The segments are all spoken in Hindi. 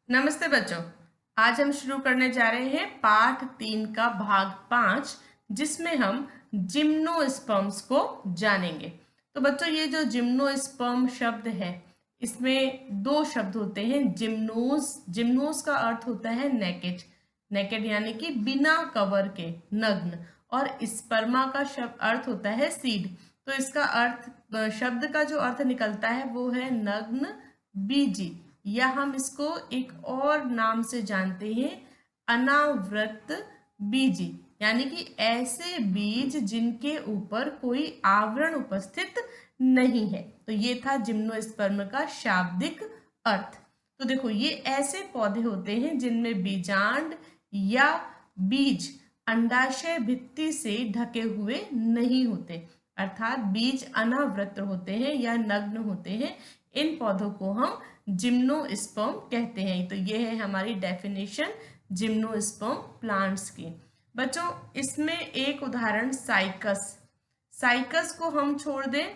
नमस्ते बच्चों। आज हम शुरू करने जा रहे हैं पाठ 3 का भाग 5, जिसमें हम जिम्नोस्पर्म्स को जानेंगे। तो बच्चों, ये जो जिम्नोस्पर्म शब्द है, इसमें दो शब्द होते हैं। जिम्नोस जिम्नोस का अर्थ होता है नेकेड, नेकेड यानी कि बिना कवर के, नग्न। और स्पर्मा का शब्द अर्थ होता है सीड। तो इसका अर्थ, शब्द का जो अर्थ निकलता है वो है नग्न बीजी, या हम इसको एक और नाम से जानते हैं, अनावृत बीजी, यानी कि ऐसे बीज जिनके ऊपर कोई आवरण उपस्थित नहीं है। तो ये था जिम्नोस्पर्म का शाब्दिक अर्थ। तो देखो, ये ऐसे पौधे होते हैं जिनमें बीजांड या बीज अंडाशय भित्ति से ढके हुए नहीं होते, अर्थात बीज अनावृत होते हैं या नग्न होते हैं। इन पौधों को हम जिम्नोस्पर्म कहते हैं। तो ये है हमारी डेफिनेशन जिम्नोस्पर्म प्लांट्स की। बच्चों, इसमें एक उदाहरण साइकस। साइकस को हम छोड़ दें,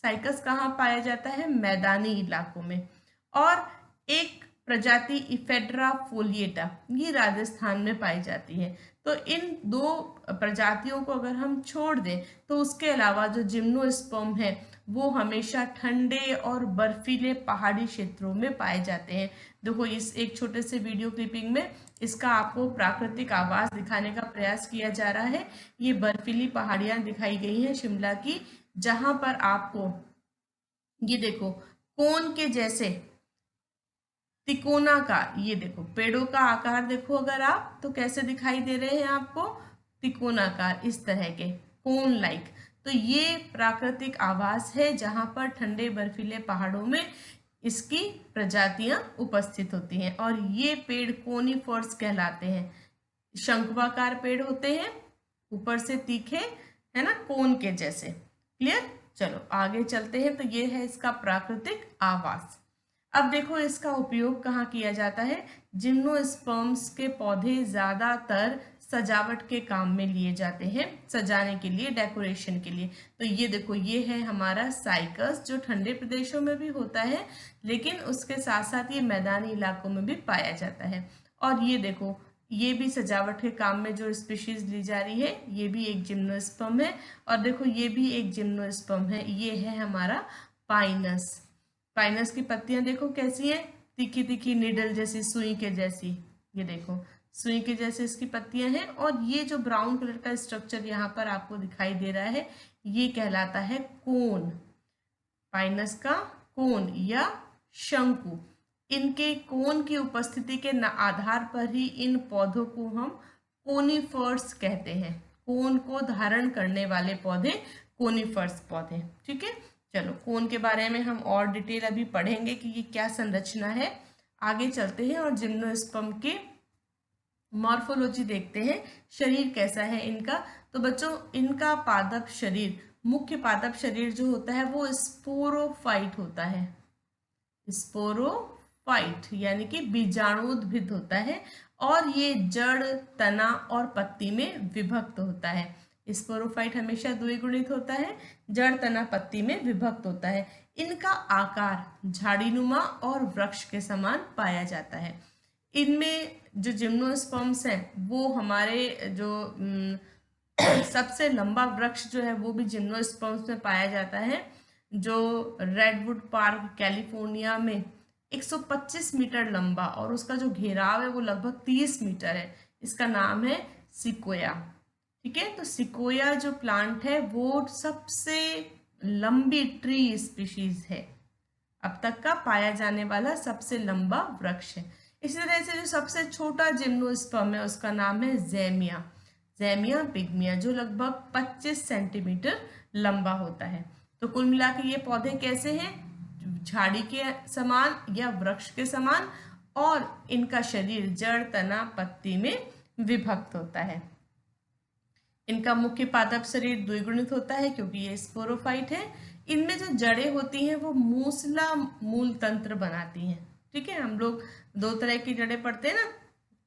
साइकस कहाँ पाया जाता है? मैदानी इलाकों में। और एक प्रजाति इफेड्रा फोलिएटा, ये राजस्थान में पाई जाती है। तो इन दो प्रजातियों को अगर हम छोड़ दें तो उसके अलावा जो जिम्नोस्पर्म है वो हमेशा ठंडे और बर्फीले पहाड़ी क्षेत्रों में पाए जाते हैं। देखो, इस एक छोटे से वीडियो क्लिपिंग में इसका आपको प्राकृतिक आवास दिखाने का प्रयास किया जा रहा है। ये बर्फीली पहाड़ियां दिखाई गई हैं शिमला की, जहां पर आपको ये देखो कोन के जैसे तिकोनाकार, ये देखो पेड़ों का आकार देखो अगर आप, तो कैसे दिखाई दे रहे हैं आपको? तिकोनाकार, इस तरह के कोन लाइक। तो ये प्राकृतिक आवास है जहां पर ठंडे बर्फीले पहाड़ों में इसकी प्रजातियां उपस्थित होती हैं। और ये पेड़ कोनिफर्स कहलाते हैं। शंक्वाकार पेड़ होते हैं, ऊपर से तीखे, है ना, कोन के जैसे। क्लियर? चलो आगे चलते हैं। तो ये है इसका प्राकृतिक आवास। अब देखो, इसका उपयोग कहाँ किया जाता है? जिम्नोस्पर्म्स के पौधे ज्यादातर सजावट के काम में लिए जाते हैं, सजाने के लिए, डेकोरेशन के लिए। तो ये देखो, ये है हमारा साइकस, जो ठंडे प्रदेशों में भी होता है, लेकिन उसके साथ साथ ये मैदानी इलाकों में भी पाया जाता है। और ये देखो, ये भी सजावट के काम में जो स्पीशीज ली जा रही है, ये भी एक जिम्नोस्पर्म है। और देखो, ये भी एक जिम्नोस्पर्म है, ये है हमारा पाइनस। पाइनस की पत्तियां देखो कैसी हैं, तीखी तीखी, निडल जैसी, सुई के जैसी। ये देखो, सुई के जैसे इसकी पत्तियां हैं। और ये जो ब्राउन कलर का स्ट्रक्चर यहाँ पर आपको दिखाई दे रहा है, ये कहलाता है कोन। पाइनस का कोन या शंकु। इनके कोन की उपस्थिति के आधार पर ही इन पौधों को हम कोनिफर्स कहते हैं। कोन को धारण करने वाले पौधे कोनिफर्स पौधे। ठीक है, चलो कोन के बारे में हम और डिटेल अभी पढ़ेंगे कि ये क्या संरचना है। आगे चलते हैं और जिम्नोस्पर्म के मॉर्फोलॉजी देखते हैं, शरीर कैसा है इनका। तो बच्चों, इनका पादप शरीर, मुख्य पादप शरीर जो होता है वो स्पोरोफाइट होता है। स्पोरोफाइट यानी कि बीजाणुद्भिद होता है। और ये जड़, तना और पत्ती में विभक्त होता है। स्पोरोफाइट हमेशा द्विगुणित होता है, जड़, तना, पत्ती में विभक्त होता है। इनका आकार झाड़ीनुमा और वृक्ष के समान पाया जाता है। इनमें जो जिम्नोस्पर्म्स हैं वो हमारे जो सबसे लंबा वृक्ष जो है वो भी जिम्नोस्पर्म्स में पाया जाता है, जो रेडवुड पार्क कैलिफोर्निया में 125 मीटर लंबा, और उसका जो घेराव है वो लगभग 30 मीटर है। इसका नाम है सिकोया। ठीक है, तो सिकोया जो प्लांट है वो सबसे लंबी ट्री स्पीशीज है, अब तक का पाया जाने वाला सबसे लंबा वृक्ष है। इसी तरह से जो सबसे छोटा जिम्नोस्पर्म है उसका नाम है ज़ैमिया, ज़ैमिया पिग्मिया, जो लगभग 25 सेंटीमीटर लंबा होता है। तो कुल मिला के ये पौधे कैसे हैं? झाड़ी के समान या वृक्ष के समान, और इनका शरीर जड़, तना, पत्ती में विभक्त होता है। इनका मुख्य पादप शरीर द्विगुणित होता है क्योंकि ये स्पोरोफाइट है। इनमें जो जड़ें होती हैं वो मूसला मूल तंत्र बनाती हैं। ठीक है, हम लोग दो तरह की जड़ें पढ़ते हैं ना,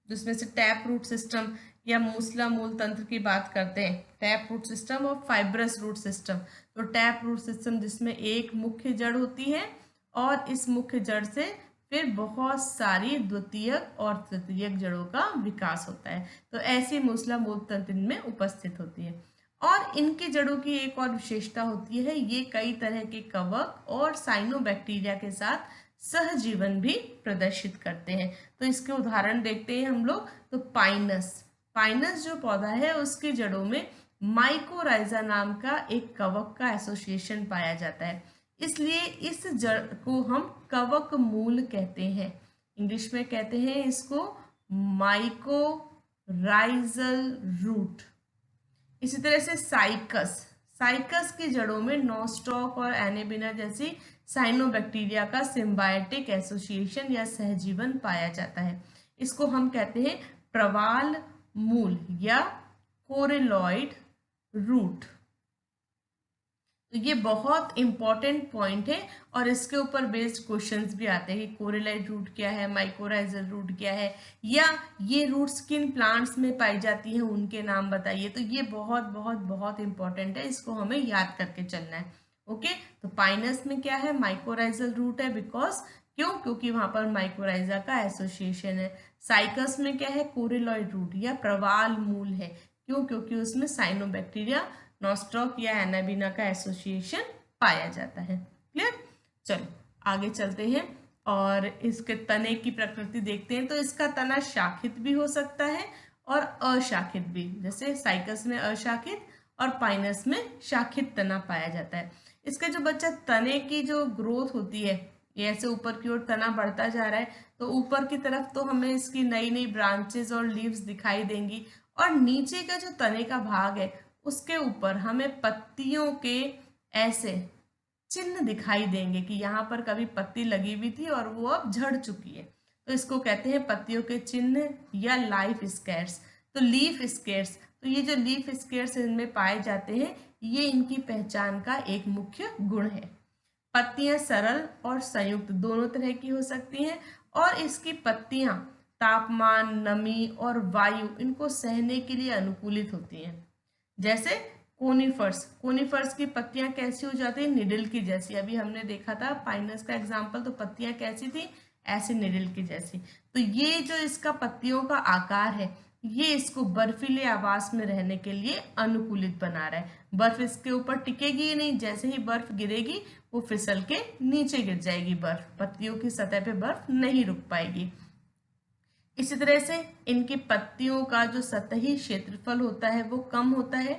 जिसमें से टैप रूट सिस्टम या मूसला मूल तंत्र की बात करते हैं। टैप रूट सिस्टम और फाइब्रस रूट सिस्टम। तो टैप रूट सिस्टम जिसमें एक मुख्य जड़ होती है और इस मुख्य जड़ से फिर बहुत सारी द्वितीयक और तृतीयक जड़ों का विकास होता है। तो ऐसी मूसला मूल तंत्र में उपस्थित होती है। और इनकी जड़ों की एक और विशेषता होती है, ये कई तरह के कवक और साइनोबैक्टीरिया के साथ सहजीवन भी प्रदर्शित करते हैं। तो इसके उदाहरण देखते हैं हम लोग। तो पाइनस जो पौधा है उसकी जड़ों में माइकोराइजा नाम का एक कवक का एसोसिएशन पाया जाता है, इसलिए इस जड़ को हम कवक मूल कहते हैं। इंग्लिश में कहते हैं इसको माइकोराइजल रूट। इसी तरह से साइकस की जड़ों में नोस्टॉक और एनेबिना जैसी साइनोबैक्टीरिया का सिम्बायोटिक एसोसिएशन या सहजीवन पाया जाता है। इसको हम कहते हैं प्रवाल मूल या कोरेलॉइड रूट। तो ये बहुत इंपॉर्टेंट पॉइंट है और इसके ऊपर बेस्ड क्वेश्चंस भी आते हैं कि कोरेलॉइड रूट क्या है, माइकोराइजल रूट क्या है, या ये रूट्स किन प्लांट्स में पाई जाती हैं उनके नाम बताइए। तो ये बहुत बहुत बहुत इंपॉर्टेंट है, इसको हमें याद करके चलना है। ओके, तो पाइनस में क्या है, माइकोराइजल रूट है, बिकॉज क्योंकि वहां पर माइकोराइजा का एसोसिएशन है। साइकस में क्या है, कोरेलॉइड रूट या प्रवाल मूल है, क्योंकि उसमें साइनोबैक्टीरिया, नोस्टॉक या एनाबिना का एसोसिएशन पाया जाता है। क्लियर? चलो आगे चलते हैं और इसके तने की प्रकृति देखते हैं। तो इसका तना शाखित भी हो सकता है और अशाखित भी, जैसे साइकस में अशाखित और पाइनस में शाखित तना पाया जाता है। इसका जो बच्चा तने की जो ग्रोथ होती है, ये ऐसे ऊपर की ओर तना बढ़ता जा रहा है, तो ऊपर की तरफ तो हमें इसकी नई नई ब्रांचेस और लीव्स दिखाई देंगी, और नीचे का जो तने का भाग है उसके ऊपर हमें पत्तियों के ऐसे चिन्ह दिखाई देंगे कि यहाँ पर कभी पत्ती लगी हुई थी और वो अब झड़ चुकी है। तो इसको कहते हैं पत्तियों के चिन्ह या लीफ स्केयर्स। तो लीफ स्केयर्स, तो ये जो लीफ स्केयर्स इनमें पाए जाते हैं, ये इनकी पहचान का एक मुख्य गुण है। पत्तियां सरल और संयुक्त दोनों तरह की हो सकती हैं, और इसकी पत्तियां तापमान, नमी और वायु इनको सहने के लिए अनुकूलित होती हैं। जैसे कोनिफर्स की पत्तियां कैसी हो जाती है, निडल की जैसी। अभी हमने देखा था पाइनस का एग्जाम्पल, तो पत्तियां कैसी थी, ऐसे निडल की जैसी। तो ये जो इसका पत्तियों का आकार है, ये इसको बर्फीले आवास में रहने के लिए अनुकूलित बना रहा है। बर्फ इसके ऊपर टिकेगी ही नहीं, जैसे ही बर्फ गिरेगी वो फिसल के नीचे गिर जाएगी। बर्फ पत्तियों की सतह पे बर्फ नहीं रुक पाएगी। इसी तरह से इनकी पत्तियों का जो सतही क्षेत्रफल होता है वो कम होता है।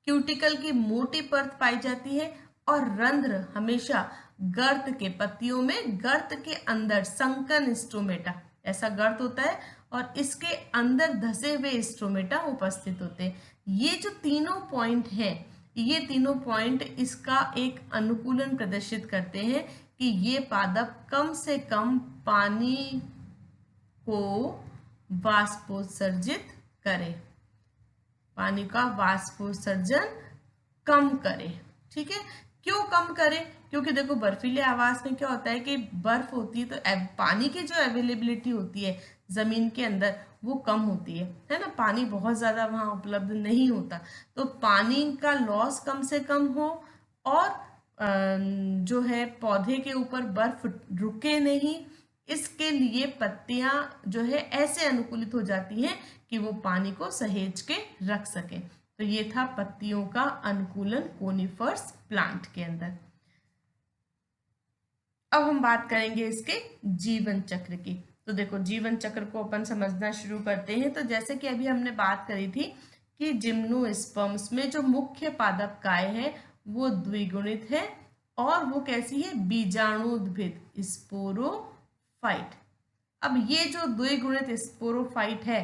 क्यूटिकल की मोटी परत पाई जाती है, और रंध्र हमेशा गर्त के, पत्तियों में गर्त के अंदर संकन स्ट्रोमेटा, ऐसा गर्त होता है और इसके अंदर धसे हुए स्ट्रोमेटा उपस्थित होते हैं। ये जो तीनों पॉइंट हैं, ये तीनों पॉइंट इसका एक अनुकूलन प्रदर्शित करते हैं कि ये पादप कम से कम पानी को वाष्पोत्सर्जित करे, पानी का वाष्पोत्सर्जन कम करे। ठीक है, क्यों कम करे? क्योंकि देखो बर्फीले आवास में क्या होता है कि बर्फ होती है, तो पानी की जो अवेलेबिलिटी होती है जमीन के अंदर वो कम होती है ना, पानी बहुत ज्यादा वहां उपलब्ध नहीं होता। तो पानी का लॉस कम से कम हो, और जो है पौधे के ऊपर बर्फ रुके नहीं, इसके लिए पत्तियां जो है ऐसे अनुकूलित हो जाती हैं कि वो पानी को सहेज के रख सके। तो ये था पत्तियों का अनुकूलन कोनिफर्स प्लांट के अंदर। अब हम बात करेंगे इसके जीवन चक्र की। तो देखो जीवन चक्र को अपन समझना शुरू करते हैं। तो जैसे कि अभी हमने बात करी थी कि जिम्नोस्पर्म्स में जो मुख्य पादप काय है वो द्विगुणित है, और वो कैसी है, बीजाणुद्भिद, स्पोरोफाइट। अब ये जो द्विगुणित स्पोरोफाइट है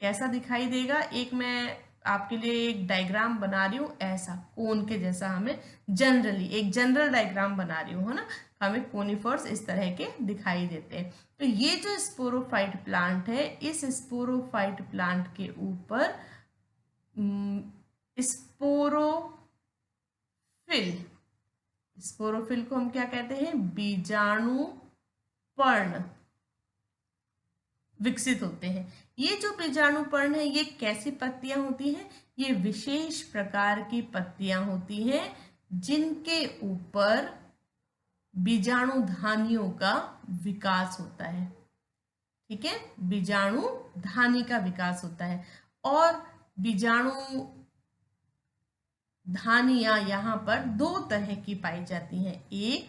कैसा दिखाई देगा, एक मैं आपके लिए एक डायग्राम बना रही हूँ, ऐसा कोन के जैसा, हमें जनरली एक जनरल डायग्राम बना रही हूँ, है ना, हमें कोनिफर्स इस तरह के दिखाई देते हैं। तो ये जो स्पोरोफाइट प्लांट है, इस स्पोरोफाइट प्लांट के ऊपर स्पोरोफिल को हम क्या कहते हैं, बीजाणु पर्ण विकसित होते हैं। ये जो बीजाणु पर्ण है, ये कैसी पत्तियां होती हैं, ये विशेष प्रकार की पत्तियां होती हैं जिनके ऊपर बीजाणुधानियों का विकास होता है। ठीक है, बीजाणुधानी का विकास होता है। और बीजाणु धानियां यहाँ पर दो तरह की पाई जाती हैं, एक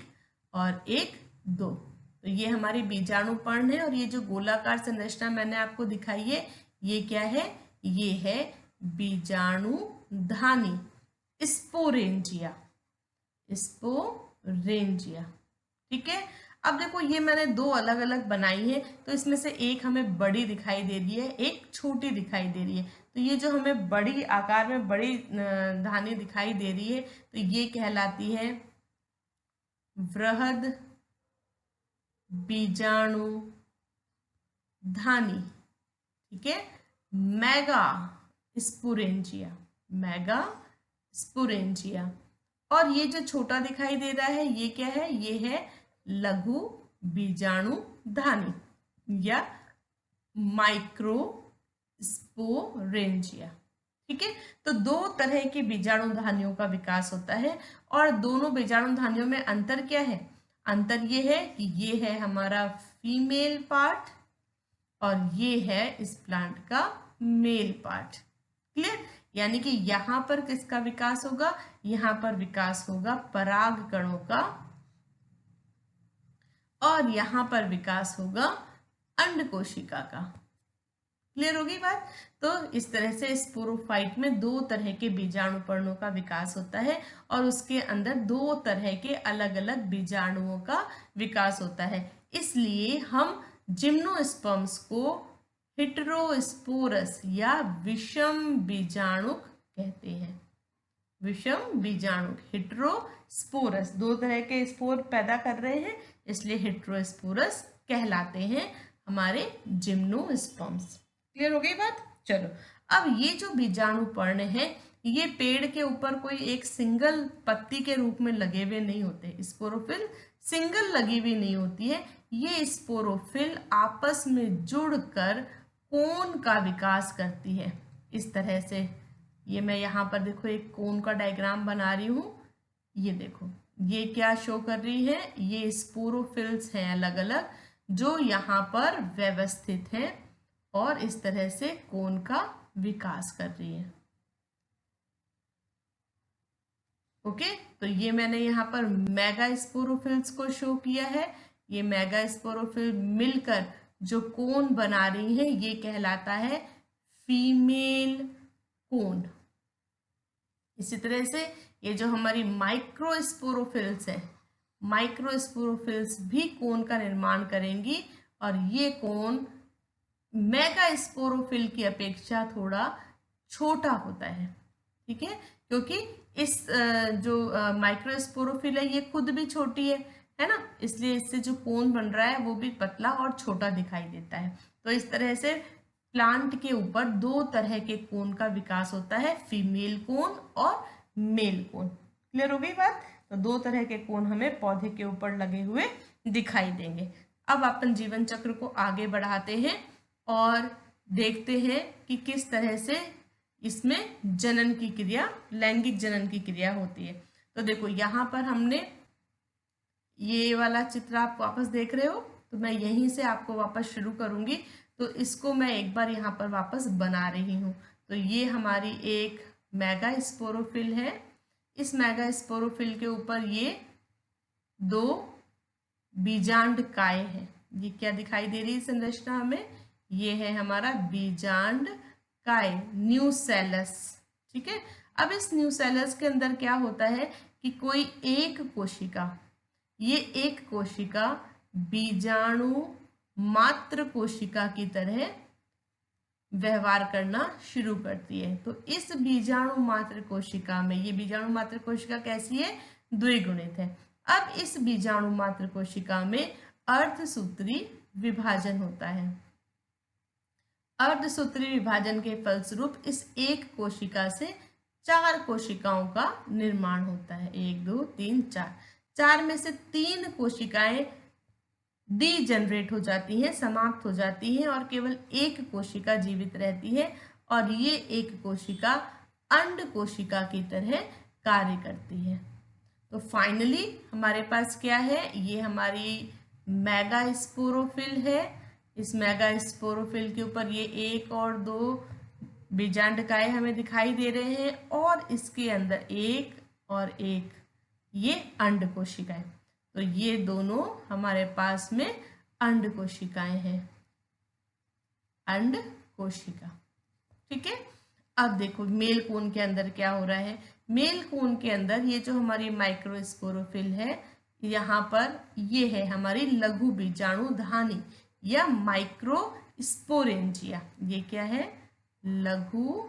और एक दो। तो ये हमारी बीजाणुपर्ण है और ये जो गोलाकार संरचना मैंने आपको दिखाई है ये क्या है, ये है बीजाणुधानी स्पोरेंजिया, स्पोरेंजिया। ठीक है, अब देखो ये मैंने दो अलग अलग बनाई है, तो इसमें से एक हमें बड़ी दिखाई दे रही है, एक छोटी दिखाई दे रही है। तो ये जो हमें बड़ी आकार में बड़ी धानी दिखाई दे रही है तो ये कहलाती है वृहद बीजाणु धानी। ठीक है, मेगा स्पोरेंजिया, मेगा स्पोरेंजिया। और ये जो छोटा दिखाई दे रहा है ये क्या है, ये है लघु बीजाणुधानी या माइक्रो स्पोरेंजिया। ठीक है, तो दो तरह के बीजाणुधानियों का विकास होता है और दोनों बीजाणुधानियों में अंतर क्या है, अंतर ये है कि ये है हमारा फीमेल पार्ट और ये है इस प्लांट का मेल पार्ट। क्लियर, यानी कि यहाँ पर किसका विकास होगा, यहाँ पर विकास होगा पराग कणों का और यहाँ पर विकास होगा अंड कोशिका का। क्लियर होगी बात। तो इस तरह से स्पोरोफाइट में दो तरह के बीजाणुपर्णों का विकास होता है और उसके अंदर दो तरह के अलग अलग बीजाणुओं का विकास होता है। इसलिए हम जिम्नोस्पर्म्स को हेटेरोस्पोरस या विषम बीजाणुक कहते हैं। विषम बीजाणुक, हेटेरोस्पोरस, दो तरह के स्पोर पैदा कर रहे हैं इसलिए हेटेरोस्पोरस कहलाते हैं हमारे जिम्नोस्पर्म्स। क्लियर हो गई बात। चलो, अब ये जो बीजाणुपर्ण है ये पेड़ के ऊपर कोई एक सिंगल पत्ती के रूप में लगे हुए नहीं होते, स्पोरोफिल सिंगल लगी हुई नहीं होती है, ये स्पोरोफिल आपस में जुड़कर कोन का विकास करती है। इस तरह से ये मैं यहाँ पर देखो एक कोन का डायग्राम बना रही हूँ, ये देखो ये क्या शो कर रही है, ये स्पोरोफिल्स हैं अलग अलग जो यहाँ पर व्यवस्थित हैं और इस तरह से कोन का विकास कर रही है। ओके, तो ये मैंने यहाँ पर मेगा स्पोरोफिल्स को शो किया है। ये मेगा स्पोरोफिल मिलकर जो कोन बना रही है ये कहलाता है फीमेल कोन। इसी तरह से ये जो हमारी माइक्रोस्पोरोफिल्स है, माइक्रोस्पोरोफिल्स भी कोन का निर्माण करेंगी और ये कोन मेगा स्पोरोफिल की अपेक्षा थोड़ा छोटा होता है। ठीक है, क्योंकि इस जो माइक्रोस्पोरोफिल है ये खुद भी छोटी है ना, इसलिए इससे जो कोन बन रहा है वो भी पतला और छोटा दिखाई देता है। तो इस तरह से प्लांट के ऊपर दो तरह के कोन का विकास होता है, फीमेल कोन और मेल कोन। क्लियर हो गई बात। तो दो तरह के कोन हमें पौधे के ऊपर लगे हुए दिखाई देंगे। अब अपन जीवन चक्र को आगे बढ़ाते हैं और देखते हैं कि किस तरह से इसमें जनन की क्रिया, लैंगिक जनन की क्रिया होती है। तो देखो यहाँ पर हमने ये वाला चित्र आप वापस देख रहे हो, तो मैं यहीं से आपको वापस शुरू करूंगी। तो इसको मैं एक बार यहाँ पर वापस बना रही हूँ। तो ये हमारी एक मेगा स्पोरोफिल है, इस मेगा स्पोरोफिल के ऊपर ये दो बीजांड काय है। ये क्या दिखाई दे रही है संरचना हमें, ये है हमारा बीजांड काय, न्यूसेलस। ठीक है, अब इस न्यूसेलस के अंदर क्या होता है कि कोई एक कोशिका, ये एक कोशिका बीजाणु मात्र कोशिका की तरह व्यवहार करना शुरू करती है। तो इस बीजाणु मात्र कोशिका में, ये बीजाणु मात्र कोशिका कैसी है, द्विगुणित है। अब इस बीजाणु मात्र कोशिका में अर्धसूत्री विभाजन होता है। अर्धसूत्री विभाजन के फलस्वरूप इस एक कोशिका से चार कोशिकाओं का निर्माण होता है। 1 2 3 4, चार में से तीन कोशिकाएं डीजनरेट हो जाती हैं, समाप्त हो जाती हैं और केवल एक कोशिका जीवित रहती है और ये एक कोशिका अंड कोशिका की तरह कार्य करती है। तो फाइनली हमारे पास क्या है, ये हमारी मेगा स्पोरोफिल है। इस मेगा स्पोरोफिल के ऊपर ये 1 और 2 बीजांडकाएं हमें दिखाई दे रहे हैं, और इसके अंदर 1 और 1 ये अंड कोशिकाएं। तो ये दोनों हमारे पास में अंड कोशिकाएं हैं, अंड कोशिका। ठीक है। अब देखो मेल कोन के अंदर क्या हो रहा है। मेल कोन के अंदर ये जो हमारी माइक्रोस्पोरोफिल है, यहाँ पर ये है हमारी लघु बीजाणुधानी या माइक्रोस्पोरेंजिया। ये क्या है, लघु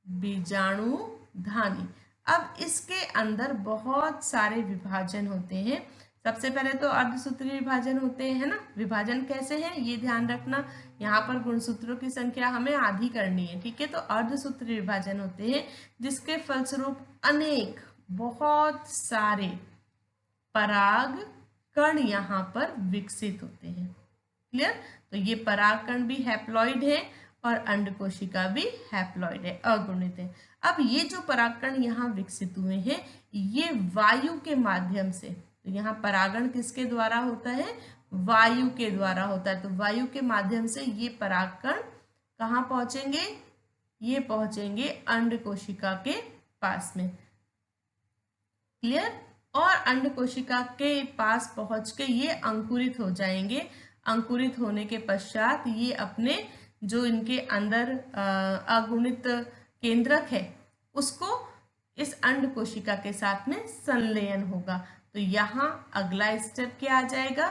बीजाणुधानी। अब इसके अंदर बहुत सारे विभाजन होते हैं। सबसे पहले तो अर्धसूत्रीय विभाजन होते हैं ना। विभाजन कैसे हैं ये ध्यान रखना, यहाँ पर गुणसूत्रों की संख्या हमें आधी करनी है। ठीक है, तो अर्धसूत्रीय विभाजन होते हैं जिसके फलस्वरूप अनेक बहुत सारे पराग कण यहाँ पर विकसित होते हैं। क्लियर। तो ये पराग कण भी हैप्लॉइड है और अंड कोशिका भी हैप्लॉइड है, अगुणित है। अब ये जो परागकण यहाँ विकसित हुए हैं ये वायु के माध्यम से, तो यहाँ परागण किसके द्वारा होता है, वायु के द्वारा होता है। तो वायु के माध्यम से ये परागकण कहाँ पहुंचेंगे, ये पहुंचेंगे अंड कोशिका के पास में। क्लियर। और अंड कोशिका के पास पहुंच के ये अंकुरित हो जाएंगे। अंकुरित होने के पश्चात ये अपने जो इनके अंदर अगुणित केंद्रक है उसको इस अंड कोशिका के साथ में संलयन होगा। तो यहाँ अगला स्टेप क्या आ जाएगा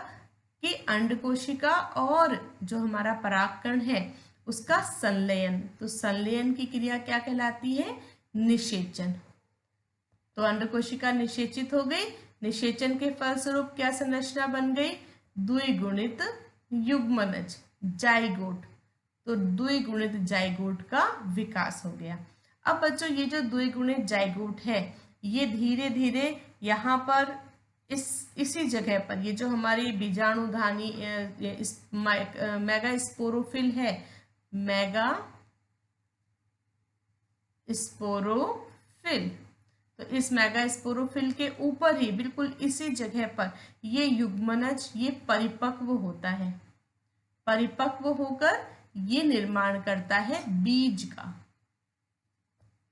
कि अंड कोशिका और जो हमारा परागकण है उसका संलयन। तो संलयन की क्रिया क्या कहलाती है, निषेचन। तो अंड कोशिका निषेचित हो गई। निषेचन के फलस्वरूप क्या संरचना बन गई, द्विगुणित युग्मनज, जाइगोट। तो द्विगुणित जाइगोट का विकास हो गया। अब बच्चों ये जो द्विगुणित जाइगोट है ये धीरे धीरे यहाँ पर इसी जगह पर ये जो हमारी बीजाणुधानी मेगा स्पोरोफिल है, मेगा स्पोरोफिल, तो इस मेगा स्पोरोफिल के ऊपर ही बिल्कुल इसी जगह पर ये युग्मनज ये परिपक्व होता है। परिपक्व होकर ये निर्माण करता है बीज का।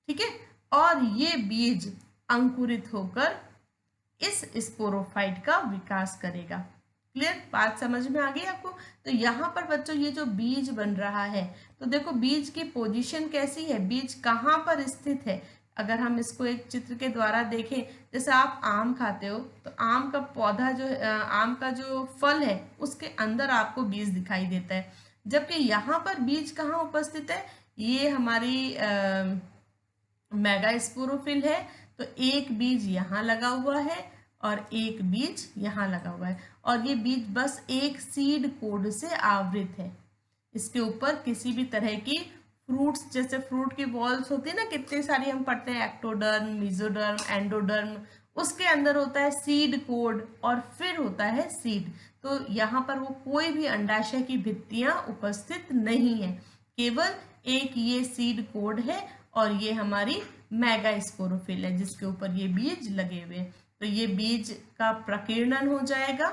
ठीक है, और ये बीज अंकुरित होकर इस स्पोरोफाइट का विकास करेगा। क्लियर, बात समझ में आ गई आपको। तो यहाँ पर बच्चों ये जो बीज बन रहा है, तो देखो बीज की पोजीशन कैसी है, बीज कहाँ पर स्थित है। अगर हम इसको एक चित्र के द्वारा देखें, जैसे आप आम खाते हो तो आम का पौधा जो आम का जो फल है उसके अंदर आपको बीज दिखाई देता है, जबकि यहाँ पर बीज कहाँ उपस्थित है, ये हमारी मेगा स्पोरोफिल है। तो एक बीज यहाँ लगा हुआ है और एक बीज यहाँ लगा हुआ है, और ये बीज बस एक सीड कोड से आवृत है। इसके ऊपर किसी भी तरह की फ्रूट्स, जैसे फ्रूट की वॉल्स होती है ना, कितनी सारी हम पढ़ते हैं, एक्टोडर्म, मेसोडर्म, एंडोडर्म, उसके अंदर होता है सीड कोड और फिर होता है सीड। तो यहाँ पर वो कोई भी अंडाशय की भित्तियां उपस्थित नहीं है, केवल एक ये सीड कोड है और ये हमारी मेगा स्पोरोफिल है जिसके ऊपर ये बीज लगे हुए। तो ये बीज का प्रकीर्णन हो जाएगा।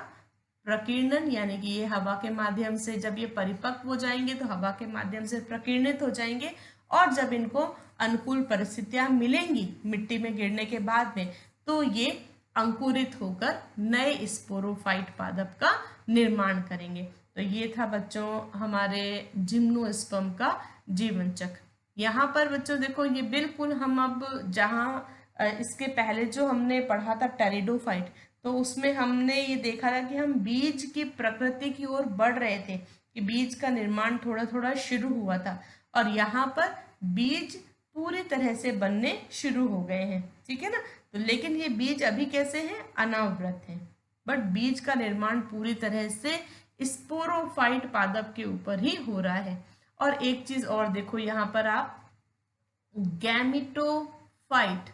प्रकीर्णन यानी कि ये हवा के माध्यम से जब ये परिपक्व हो जाएंगे तो हवा के माध्यम से प्रकीर्णित हो जाएंगे, और जब इनको अनुकूल परिस्थितियां मिलेंगी मिट्टी में गिरने के बाद में, तो ये अंकुरित होकर नए स्पोरोफाइट पादप का निर्माण करेंगे। तो ये था बच्चों हमारे जिम्नोस्पर्म का जीवन चक्र। यहाँ पर बच्चों देखो ये बिल्कुल हम अब जहाँ इसके पहले जो हमने पढ़ा था टेरिडोफाइट, तो उसमें हमने ये देखा था कि हम बीज की प्रकृति की ओर बढ़ रहे थे, कि बीज का निर्माण थोड़ा थोड़ा शुरू हुआ था, और यहाँ पर बीज पूरी तरह से बनने शुरू हो गए हैं। ठीक है ना। तो लेकिन ये बीज अभी कैसे हैं, अनावृत हैं, बट बीज का निर्माण पूरी तरह से स्पोरोफाइट पादप के ऊपर ही हो रहा है। और एक चीज और देखो यहाँ पर आप गैमिटोफाइट,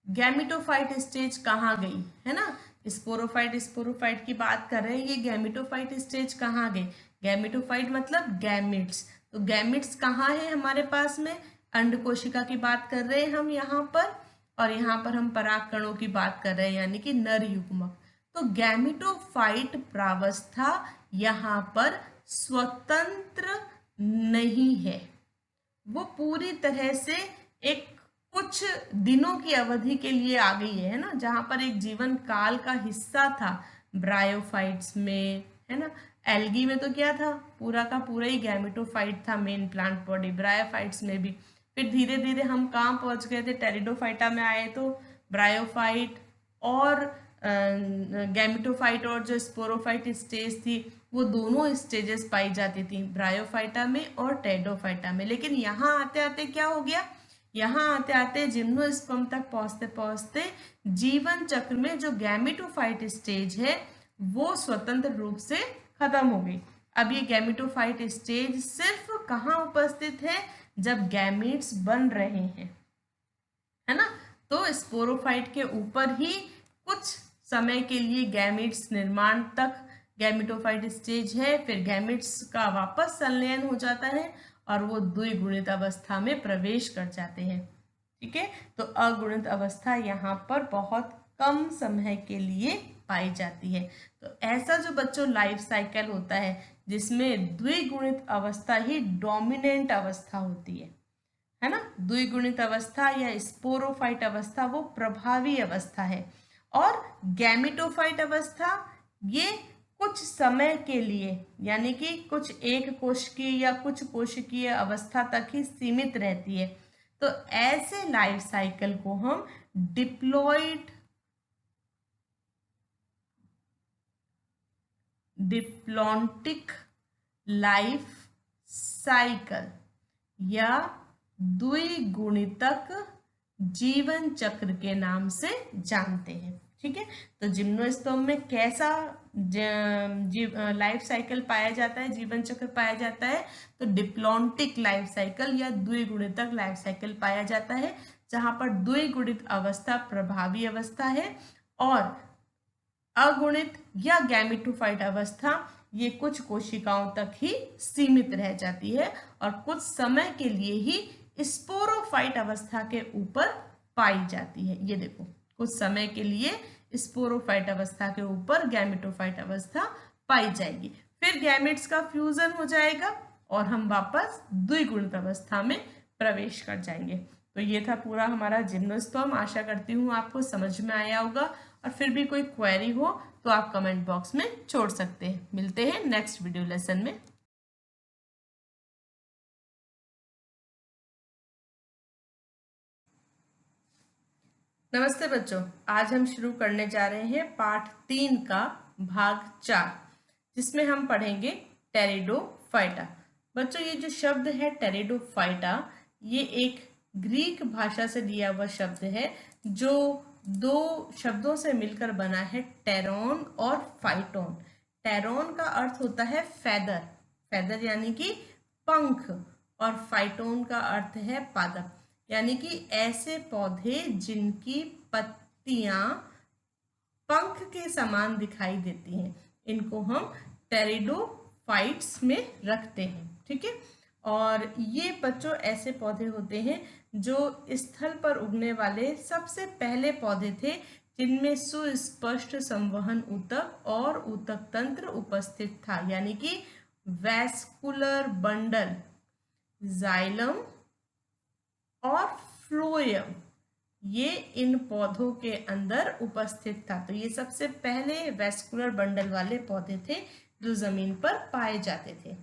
गैमिटोफाइट स्टेज कहाँ गई है ना, स्पोरोफाइट की बात कर रहे हैं, ये गैमिटोफाइट स्टेज कहाँ गई। गैमिटोफाइट मतलब गैमिट्स, तो गैमिट्स कहाँ है हमारे पास में, अंड कोशिका की बात कर रहे हैं हम यहाँ पर, और यहाँ पर हम परागकणों की बात कर रहे हैं यानी कि नर युग्मक। तो गैमेटोफाइट प्रावस्था यहाँ पर स्वतंत्र नहीं है, वो पूरी तरह से एक कुछ दिनों की अवधि के लिए आ गई है ना, जहां पर एक जीवन काल का हिस्सा था ब्रायोफाइट्स में, है ना। एल्गी में तो क्या था, पूरा का पूरा ही गैमेटोफाइट था मेन प्लांट बॉडी, ब्रायोफाइट्स में भी। फिर धीरे धीरे हम कहाँ पहुंच गए थे, टेरिडोफाइटा में आए तो ब्रायोफाइट और गैमेटोफाइट और जो स्पोरोफाइट स्टेज थी वो दोनों स्टेजेस पाई जाती थी ब्रायोफाइटा में और टेरिडोफाइटा में। लेकिन यहाँ आते आते क्या हो गया, यहाँ आते आते जिम्नोस्पर्म तक पहुंचते पहुंचते जीवन चक्र में जो गैमेटोफाइट स्टेज है वो स्वतंत्र रूप से खत्म हो गई। अब ये गैमेटोफाइट स्टेज सिर्फ कहाँ उपस्थित है, जब गैमीट्स बन रहे हैं, है ना। तो स्पोरोफाइट के ऊपर ही कुछ समय के लिए गैमीट्स निर्माण तक गैमेटोफाइट स्टेज है, फिर गैमीट्स का वापस संलयन हो जाता है और वो द्विगुणित अवस्था में प्रवेश कर जाते हैं। ठीक है, तो अगुणित अवस्था यहाँ पर बहुत कम समय के लिए पाई जाती है। तो ऐसा जो बच्चों लाइफ साइकिल होता है जिसमें द्विगुणित अवस्था ही डोमिनेंट अवस्था होती है ना। द्विगुणित अवस्था या स्पोरोफाइट अवस्था वो प्रभावी अवस्था है, और गैमेटोफाइट अवस्था ये कुछ समय के लिए यानी कि कुछ एक कोशिकीय या कुछ कोशिकीय अवस्था तक ही सीमित रहती है। तो ऐसे लाइफ साइकिल को हम डिप्लॉन्टिक लाइफ साइकिल या द्विगुणितक जीवन चक्र के नाम से जानते हैं। ठीक है, तो जिम्नोस्पर्म में कैसा लाइफ साइकिल पाया जाता है, जीवन चक्र पाया जाता है, तो डिप्लॉन्टिक लाइफ साइकिल या द्विगुणितक लाइफ साइकिल पाया जाता है, जहां पर द्विगुणित अवस्था प्रभावी अवस्था है और अगुणित या गैमेटोफाइट अवस्था ये कुछ कोशिकाओं तक ही सीमित रह जाती है और कुछ समय के लिए ही स्पोरोफाइट अवस्था के ऊपर पाई जाती है। ये देखो, कुछ समय के लिए स्पोरोफाइट अवस्था के ऊपर गैमेटोफाइट अवस्था पाई जाएगी, फिर गैमेट्स का फ्यूजन हो जाएगा और हम वापस द्विगुणित अवस्था में प्रवेश कर जाएंगे। तो ये था पूरा हमारा जिम्नोस्पर्म। आशा करती हूँ आपको समझ में आया होगा, और फिर भी कोई क्वेरी हो तो आप कमेंट बॉक्स में छोड़ सकते हैं। मिलते हैं नेक्स्ट वीडियो लेसन में। नमस्ते बच्चों, आज हम शुरू करने जा रहे हैं पाठ 3 का भाग 4, जिसमें हम पढ़ेंगे टेरिडोफाइटा। बच्चों, ये जो शब्द है टेरिडोफाइटा, ये एक ग्रीक भाषा से लिया हुआ शब्द है जो दो शब्दों से मिलकर बना है, टेरॉन और फाइटोन। टेरॉन का अर्थ होता है फेदर, फेदर यानी कि पंख, और फाइटोन का अर्थ है पादप, यानी कि ऐसे पौधे जिनकी पत्तियां पंख के समान दिखाई देती हैं, इनको हम टेरिडोफाइट्स में रखते हैं। ठीक है, और ये बच्चों ऐसे पौधे होते हैं जो स्थल पर उगने वाले सबसे पहले पौधे थे जिनमें सुस्पष्ट संवहन ऊतक और ऊतक तंत्र उपस्थित था, यानी कि वैस्कुलर बंडल, जाइलम और फ्लोएम, ये इन पौधों के अंदर उपस्थित था। तो ये सबसे पहले वैस्कुलर बंडल वाले पौधे थे जो जमीन पर पाए जाते थे।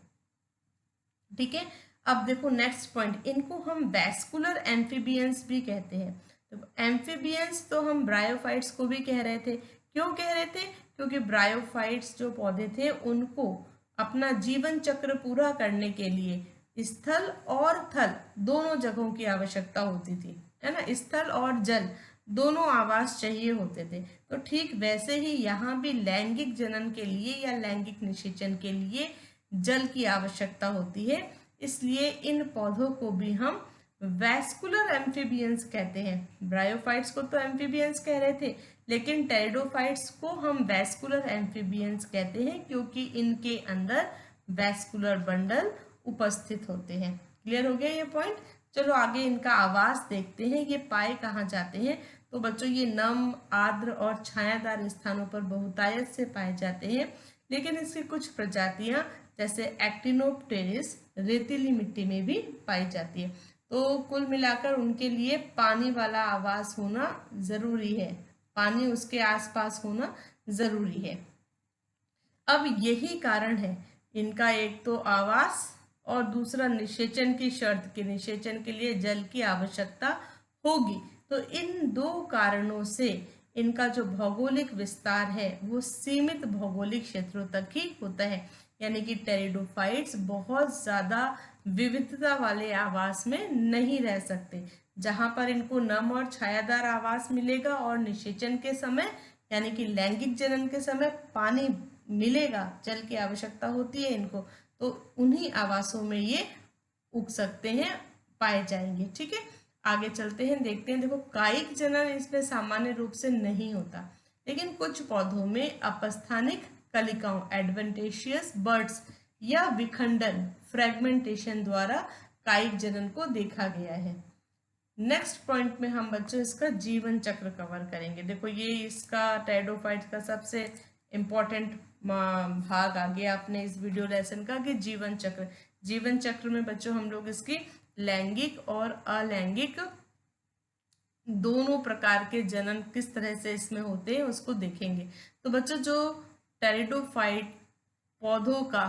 ठीक है, अब देखो नेक्स्ट पॉइंट, इनको हम वैस्कुलर एम्फीबियंस भी कहते हैं। तो एम्फीबियंस तो हम ब्रायोफाइट्स को भी कह रहे थे। क्यों कह रहे थे? क्योंकि ब्रायोफाइट्स जो पौधे थे उनको अपना जीवन चक्र पूरा करने के लिए स्थल और थल दोनों जगहों की आवश्यकता होती थी, है ना। स्थल और जल दोनों आवास चाहिए होते थे। तो ठीक वैसे ही यहाँ भी लैंगिक जनन के लिए या लैंगिक निषेचन के लिए जल की आवश्यकता होती है, इसलिए इन पौधों को भी हम वैस्कुलर एम्फीबियंस कहते हैं। ब्रायोफाइट्स को तो एम्फीबियंस कह रहे थे, लेकिन टेरिडोफाइट्स को हम वैस्कुलर एम्फीबियंस कहते हैं क्योंकि इनके अंदर वैस्कुलर बंडल उपस्थित होते हैं। क्लियर हो गया ये पॉइंट? चलो आगे इनका आवास देखते हैं, ये पाए कहाँ जाते हैं। तो बच्चों ये नम, आर्द्र और छायादार स्थानों पर बहुतायत से पाए जाते हैं, लेकिन इसकी कुछ प्रजातियां जैसे एक्टिनोप्टेरिस रेतीली मिट्टी में भी पाई जाती है। तो कुल मिलाकर उनके लिए पानी वाला आवास होना जरूरी है, पानी उसके आसपास होना जरूरी है। अब यही कारण है इनका एक तो आवास और दूसरा निषेचन की शर्त के निषेचन के लिए जल की आवश्यकता होगी। तो इन दो कारणों से इनका जो भौगोलिक विस्तार है वो सीमित भौगोलिक क्षेत्रों तक ही होता है, यानी कि टेरिडोफाइट्स बहुत ज्यादा विविधता वाले आवास में नहीं रह सकते। जहां पर इनको नम और छायादार आवास मिलेगा और निषेचन के समय यानी कि लैंगिक जनन के समय पानी मिलेगा, जल की आवश्यकता होती है इनको, तो उन्हीं आवासों में ये उग सकते हैं, पाए जाएंगे। ठीक है, आगे चलते हैं, देखते हैं। देखो कायिक जनन इसमें सामान्य रूप से नहीं होता, लेकिन कुछ पौधों में अपस्थानिक कलिकाओं एडवेंटेशियस बर्ड्स या विखंडन फ्रेगमेंटेशन द्वारा कायिक जनन को देखा गया है। नेक्स्ट पॉइंट में हम बच्चों इसका जीवन चक्र कवर करेंगे। देखो ये इसका टेरिडोफाइट्स का सबसे इम्पोर्टेंट भाग आ गया अपने इस वीडियो लेसन का कि जीवन चक्र। जीवन चक्र में बच्चों हम लोग इसकी लैंगिक और अलैंगिक दोनों प्रकार के जनन किस तरह से इसमें होते हैं उसको देखेंगे। तो बच्चों जो टेरिडोफाइट पौधों का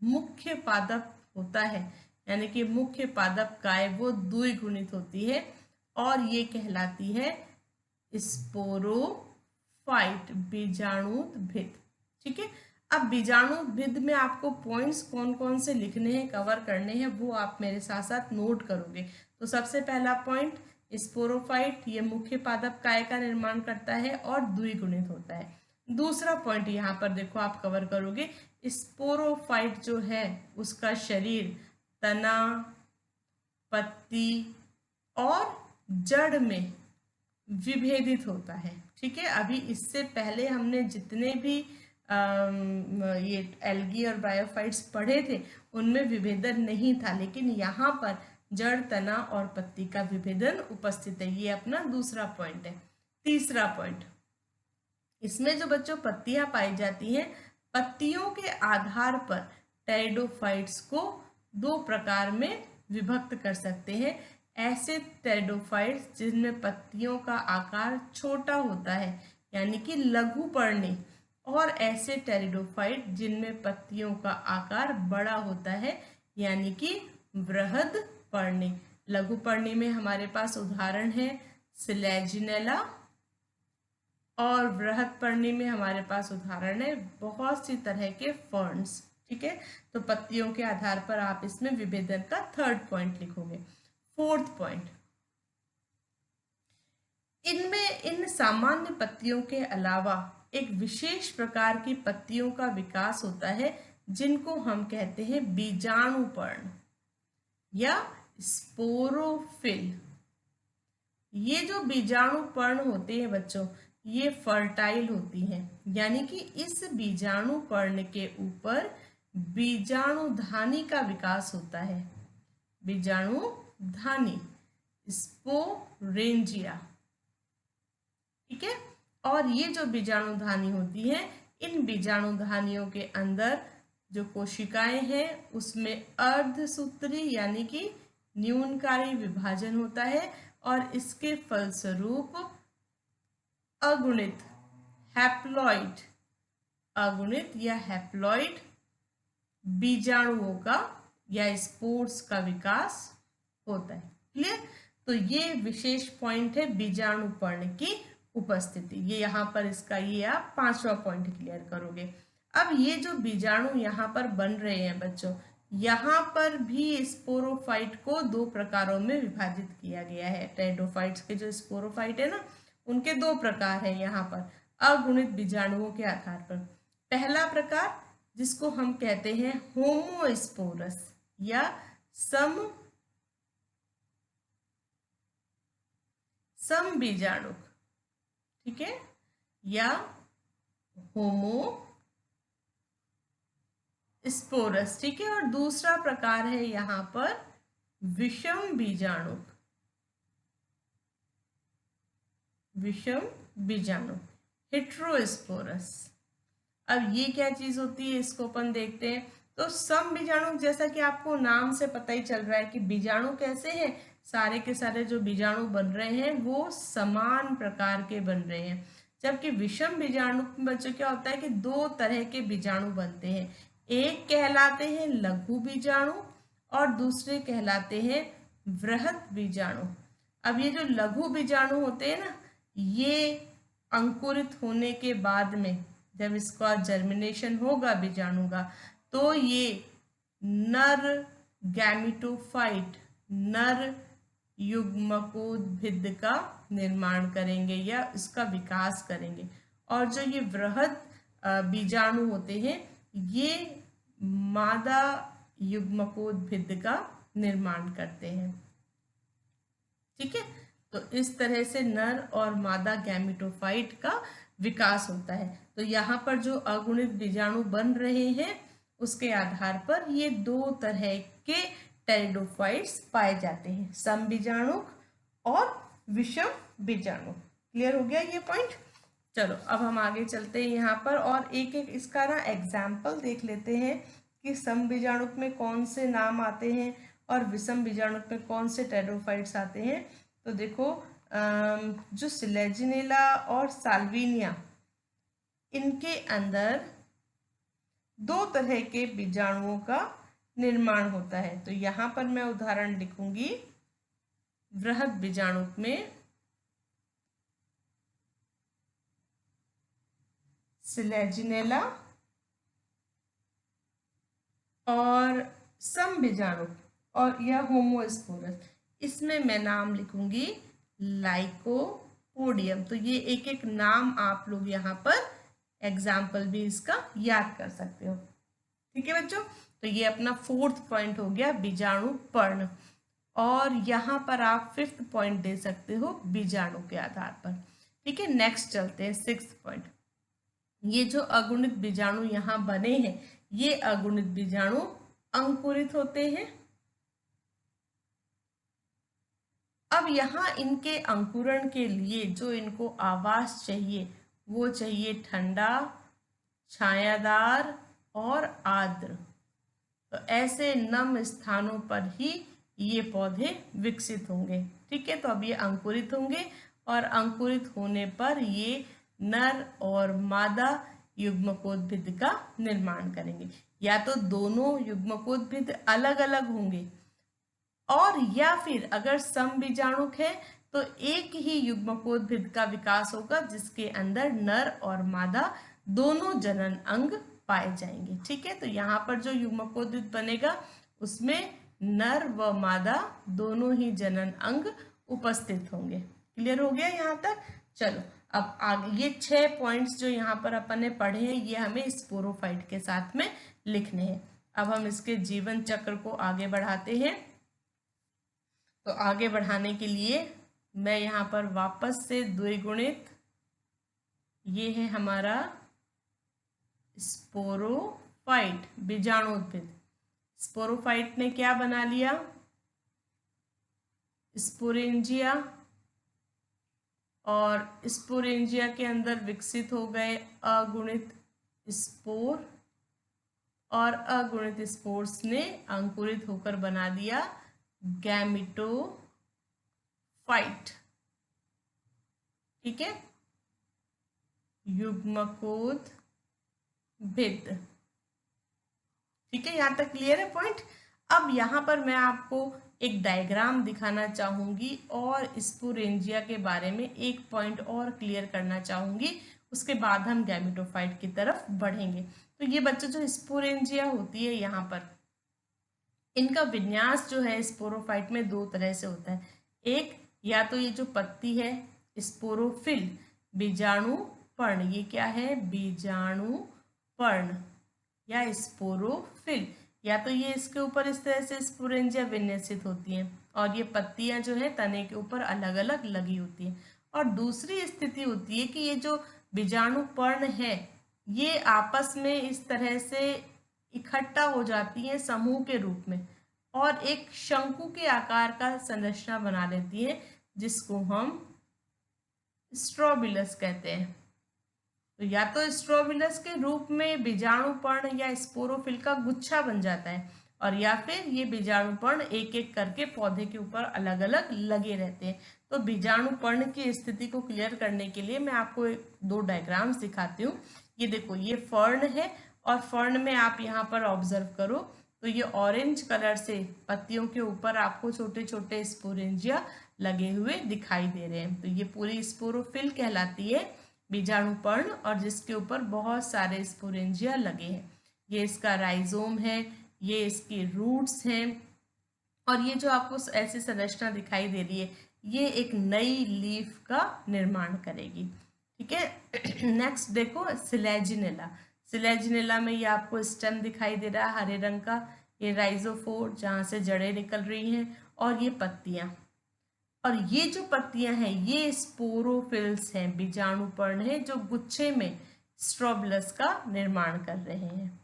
मुख्य पादप होता है, यानी कि मुख्य पादप काय, वो द्विगुणित होती है और ये कहलाती है स्पोरोफाइट, बीजाणुद्भिद। ठीक है, अब बीजाणुद्भिद में आपको पॉइंट्स कौन कौन से लिखने हैं, कवर करने हैं, वो आप मेरे साथ साथ नोट करोगे। तो सबसे पहला पॉइंट स्पोरोफाइट, ये मुख्य पादप काय का निर्माण करता है और द्विगुणित होता है। दूसरा पॉइंट यहाँ पर देखो आप कवर करोगे, स्पोरोफाइट जो है उसका शरीर तना, पत्ती और जड़ में विभेदित होता है। ठीक है, अभी इससे पहले हमने जितने भी ये एल्गी और ब्रायोफाइट्स पढ़े थे उनमें विभेदन नहीं था, लेकिन यहाँ पर जड़, तना और पत्ती का विभेदन उपस्थित है। ये अपना दूसरा पॉइंट है। तीसरा पॉइंट, इसमें जो बच्चों पत्तियां पाई जाती हैं, पत्तियों के आधार पर टेरिडोफाइट्स को दो प्रकार में विभक्त कर सकते हैं। ऐसे टेरिडोफाइट्स जिनमें पत्तियों का आकार छोटा होता है यानी कि लघु पर्णी, और ऐसे टेरिडोफाइट जिनमें पत्तियों का आकार बड़ा होता है यानी कि बृहद पर्णी। लघु पर्णी में हमारे पास उदाहरण है सिलेजिनेला, और बृहद पर्णी में हमारे पास उदाहरण है बहुत सी तरह के फर्न्स। ठीक है, तो पत्तियों के आधार पर आप इसमें विभेदन का थर्ड पॉइंट लिखोगे। फोर्थ पॉइंट, इनमें इन सामान्य पत्तियों के अलावा एक विशेष प्रकार की पत्तियों का विकास होता है जिनको हम कहते हैं बीजाणुपर्ण या स्पोरोफिल। ये जो बीजाणुपर्ण होते हैं बच्चों, ये फर्टाइल होती हैं, यानी कि इस बीजाणुपर्ण के ऊपर बीजाणुधानी का विकास होता है। बीजाणुधानी, स्पोरेंजिया। ठीक है, और ये जो बीजाणुधानी होती है, इन बीजाणुधानियों के अंदर जो कोशिकाएं हैं उसमें अर्धसूत्री यानी कि न्यूनकारी विभाजन होता है और इसके फलस्वरूप अगुणित हैप्लॉइड, अगुणित या हैप्लॉइड बीजाणुओं का या स्पोर्स का विकास होता है। क्लियर, तो ये विशेष पॉइंट है बीजाणुपर्ण की उपस्थिति। ये यहाँ पर इसका ये आप पांचवा पॉइंट क्लियर करोगे। अब ये जो बीजाणु यहाँ पर बन रहे हैं बच्चों, यहाँ पर भी स्पोरोफाइट को दो प्रकारों में विभाजित किया गया है। टेरिडोफाइट्स के जो स्पोरोफाइट है ना, उनके दो प्रकार हैं यहाँ पर अगुणित बीजाणुओं के आधार पर। पहला प्रकार जिसको हम कहते हैं होमोस्पोरस या सम बीजाणु, ठीक है, या होमोस्पोरस। ठीक है, और दूसरा प्रकार है यहाँ पर विषम बीजाणु, विषम बीजाणु हेट्रोस्पोरस। अब ये क्या चीज होती है, इसको अपन देखते हैं। तो सम बीजाणु, जैसा कि आपको नाम से पता ही चल रहा है कि बीजाणु कैसे हैं, सारे के सारे जो बीजाणु बन रहे हैं वो समान प्रकार के बन रहे हैं। जबकि विषम बीजाणु में बच्चों क्या होता है कि दो तरह के बीजाणु बनते हैं, एक कहलाते हैं लघु बीजाणु और दूसरे कहलाते हैं वृहद बीजाणु। अब ये जो लघु बीजाणु होते हैं ना, ये अंकुरित होने के बाद में जब इसका जर्मिनेशन होगा बीजाणु का, तो ये नर गैमिटोफाइट, नर युग्मकोद्भिद का निर्माण करेंगे या इसका विकास करेंगे। और जो ये वृहद बीजाणु होते हैं, ये मादा युग्मकोद्भिद का निर्माण करते हैं। ठीक है, तो इस तरह से नर और मादा गैमिटोफाइट का विकास होता है। तो यहाँ पर जो अगुणित बीजाणु बन रहे हैं उसके आधार पर ये दो तरह के टेरिडोफाइट्स पाए जाते हैं, सम बीजाणु और विषम बीजाणु। क्लियर हो गया ये पॉइंट। चलो अब हम आगे चलते हैं यहाँ पर और एक एक इसका ना एग्जाम्पल देख लेते हैं कि सम बीजाणु में कौन से नाम आते हैं और विषम बीजाणु में कौन से टेरिडोफाइट्स आते हैं। तो देखो जो सिलेजिनेला और साल्विनिया, इनके अंदर दो तरह के बीजाणुओं का निर्माण होता है। तो यहाँ पर मैं उदाहरण लिखूंगी, वृहद बीजाणु में सिलेजिनेला और सम बीजाणु और यह होमोस्पोरस, इसमें मैं नाम लिखूंगी लाइकोपोडियम। तो ये एक एक नाम आप लोग यहाँ पर एग्जाम्पल भी इसका याद कर सकते हो। ठीक है बच्चों, तो ये अपना फोर्थ पॉइंट हो गया बीजाणु पर्ण। और यहाँ पर आप फिफ्थ पॉइंट दे सकते हो बीजाणु के आधार पर। ठीक है, नेक्स्ट चलते हैं सिक्स्थ पॉइंट। ये जो अगुणित बीजाणु यहाँ बने हैं, ये अगुणित बीजाणु अंकुरित होते हैं। अब यहाँ इनके अंकुरण के लिए जो इनको आवास चाहिए वो चाहिए ठंडा, छायादार और आर्द्र। तो ऐसे नम स्थानों पर ही ये पौधे विकसित होंगे। ठीक है, तो अब ये अंकुरित होंगे और अंकुरित होने पर ये नर और मादा युग्मकोद्भिद का निर्माण करेंगे। या तो दोनों युग्मकोद्भिद अलग अलग होंगे और या फिर अगर समबीजाणुक है तो एक ही युग्मकोद्भिद का विकास होगा जिसके अंदर नर और मादा दोनों जनन अंग पाए जाएंगे। ठीक है, तो यहाँ पर जो युग्मकोद्भिद बनेगा उसमें नर व मादा दोनों ही जनन अंग उपस्थित होंगे। क्लियर हो गया यहाँ तक। चलो अब आगे ये 6 पॉइंट्स जो यहाँ पर अपन ने पढ़े हैं ये हमें स्पोरोफाइट के साथ में लिखने हैं। अब हम इसके जीवन चक्र को आगे बढ़ाते हैं। तो आगे बढ़ाने के लिए मैं यहाँ पर वापस से द्विगुणित, ये है हमारा स्पोरोफाइट बीजाणुद्भिद। स्पोरोफाइट ने क्या बना लिया, स्पोरेंजिया, और स्पोरेंजिया के अंदर विकसित हो गए अगुणित स्पोर और अगुणित स्पोर्स ने अंकुरित होकर बना दिया गैमिटोफाइट। ठीक है, युग्मकोद्भिद। ठीक है, यहां तक क्लियर है पॉइंट। अब यहां पर मैं आपको एक डायग्राम दिखाना चाहूंगी और स्पोरेंजिया के बारे में एक पॉइंट और क्लियर करना चाहूंगी, उसके बाद हम गैमिटोफाइट की तरफ बढ़ेंगे। तो ये बच्चों जो स्पोरेंजिया होती है यहाँ पर, इनका विन्यास जो है स्पोरोफाइट में दो तरह से होता है। एक, या तो ये जो पत्ती है स्पोरोफिल बीजाणु पर्ण, ये क्या है बीजाणु पर्ण या स्पोरोफिल, या तो ये इसके ऊपर इस तरह से स्पोरेंजिया विन्यसित होती हैं और ये पत्तियां जो है तने के ऊपर अलग अलग लगी होती हैं। और दूसरी स्थिति होती है कि ये जो बीजाणु पर्ण है ये आपस में इस तरह से इकट्ठा हो जाती हैं समूह के रूप में। और एक शंकु के आकार का संरचना बना लेती है जिसको हम स्ट्रोबिलस कहते हैं। तो या तो स्ट्रोबिलस के रूप में बीजाणुपर्ण या स्पोरोफिल का गुच्छा बन जाता है, और या फिर ये बीजाणुपर्ण एक एक करके पौधे के ऊपर अलग अलग लगे रहते हैं। तो बीजाणुपर्ण की स्थिति को क्लियर करने के लिए मैं आपको दो डायग्राम्स दिखाती हूँ। ये देखो, ये फर्न है, और फर्न में आप यहाँ पर ऑब्जर्व करो तो ये ऑरेंज कलर से पत्तियों के ऊपर आपको छोटे छोटे स्पोरेंजिया लगे हुए दिखाई दे रहे हैं। तो ये पूरी स्पोरोफिल कहलाती है, बीजाणुपर्ण, और जिसके ऊपर बहुत सारे स्पोरेंजिया लगे हैं। ये इसका राइजोम है, ये इसकी रूट्स हैं, और ये जो आपको ऐसी संरचना दिखाई दे रही है ये एक नई लीफ का निर्माण करेगी। ठीक है। नेक्स्ट देखो, सिलेजिनेला। सिलेजिनेला में ये आपको स्टेम दिखाई दे रहा है हरे रंग का, ये राइजोफोर जहाँ से जड़ें निकल रही हैं, और ये पत्तियां, और ये जो पत्तियां हैं ये स्पोरोफिल्स हैं, बीजाणुपर्ण है जो गुच्छे में स्ट्रोबिलस का निर्माण कर रहे हैं।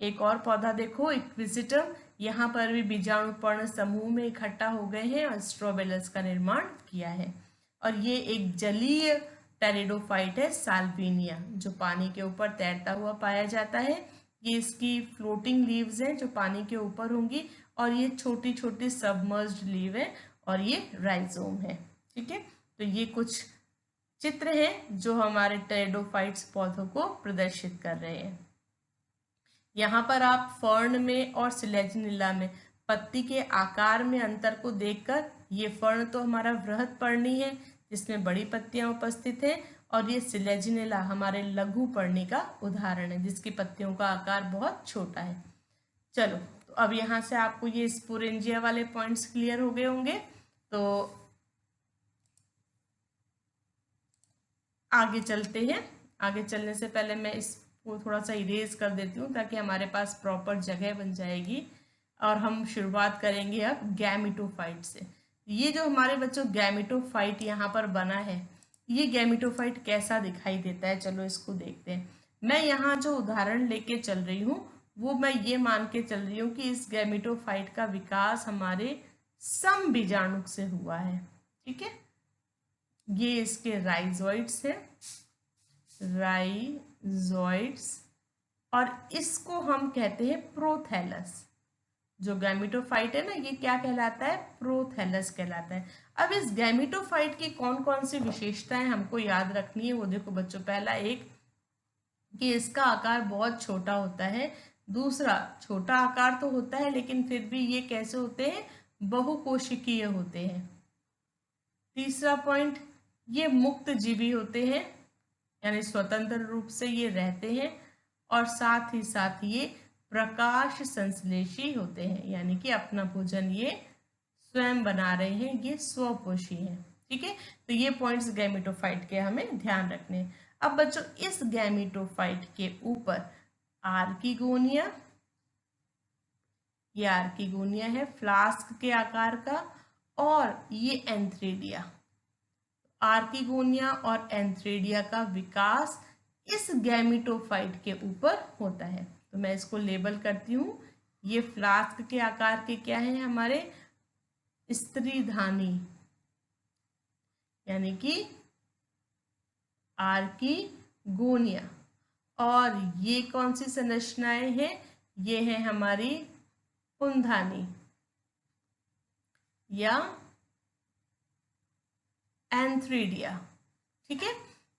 एक और पौधा देखो, इक्विजिटम, यहाँ पर भी बीजाणुपर्ण समूह में इकट्ठा हो गए हैं और स्ट्रोबिलस का निर्माण किया है। और ये एक जलीय टेरिडोफाइट है, साल्विनिया, जो पानी के ऊपर तैरता हुआ पाया जाता है। ये इसकी फ्लोटिंग लीव्स हैं जो पानी के ऊपर होंगी, और ये छोटी छोटी सबमर्ज्ड लीव है, और ये राइजोम है। ठीक है। तो ये कुछ चित्र हैं जो हमारे टेरिडोफाइट्स पौधों को प्रदर्शित कर रहे हैं। यहाँ पर आप फर्न में और सिलेजिनेला में पत्ती के आकार में अंतर को देखकर, ये फर्न तो हमारा वृहद पर्णी है जिसमें बड़ी पत्तियां उपस्थित हैं, और ये सिलेजिनेला हमारे लघु पर्णी का उदाहरण है जिसकी पत्तियों का आकार बहुत छोटा है। चलो, तो अब यहाँ से आपको ये स्पोरेंजिया वाले पॉइंट्स क्लियर हो गए होंगे। तो आगे चलते हैं। आगे चलने से पहले मैं इसको थोड़ा सा इरेज कर देती हूँ ताकि हमारे पास प्रॉपर जगह बन जाएगी, और हम शुरुआत करेंगे अब गैमेटोफाइट से। ये जो हमारे बच्चों गैमेटोफाइट यहाँ पर बना है, ये गैमेटोफाइट कैसा दिखाई देता है, चलो इसको देखते हैं। मैं यहाँ जो उदाहरण लेके चल रही हूँ वो मैं ये मान के चल रही हूँ कि इस गैमेटोफाइट का विकास हमारे समबीजाणुक से हुआ है। ठीक है। ये इसके राइजोइड्स हैं, राइजोइड्स, और इसको हम कहते हैं प्रोथैलस। जो गैमेटोफाइट है ना, ये क्या कहलाता है, प्रोथैलस कहलाता है। अब इस गैमेटोफाइट की कौन कौन सी विशेषताएं हमको याद रखनी है वो देखो बच्चों। पहला एक कि इसका आकार बहुत छोटा होता है। दूसरा, छोटा आकार तो होता है लेकिन फिर भी ये कैसे होते हैं, बहुकोशिकीय होते हैं। तीसरा पॉइंट, ये मुक्त जीवी होते हैं, यानी स्वतंत्र रूप से ये रहते हैं, और साथ ही साथ ये प्रकाश संश्लेषी होते हैं, यानी कि अपना भोजन ये स्वयं बना रहे हैं, ये स्वपोषी हैं। ठीक है। तो ये पॉइंट्स गैमेटोफाइट के हमें ध्यान रखने हैं। अब बच्चों, इस गैमेटोफाइट के ऊपर आर्किगोनिया, ये आर्किगोनिया है फ्लास्क के आकार का, और ये एंथ्रेडिया। आर्किगोनिया और एंथ्रेडिया का विकास इस गैमेटोफाइट के ऊपर होता है। तो मैं इसको लेबल करती हूँ। ये फ्लास्क के आकार के क्या है, हमारे स्त्रीधानी, यानी कि आर्किगोनिया। और ये कौन सी संरचनाएं हैं, ये है हमारी पुंधानी या एंथ्रीडिया। ठीक है।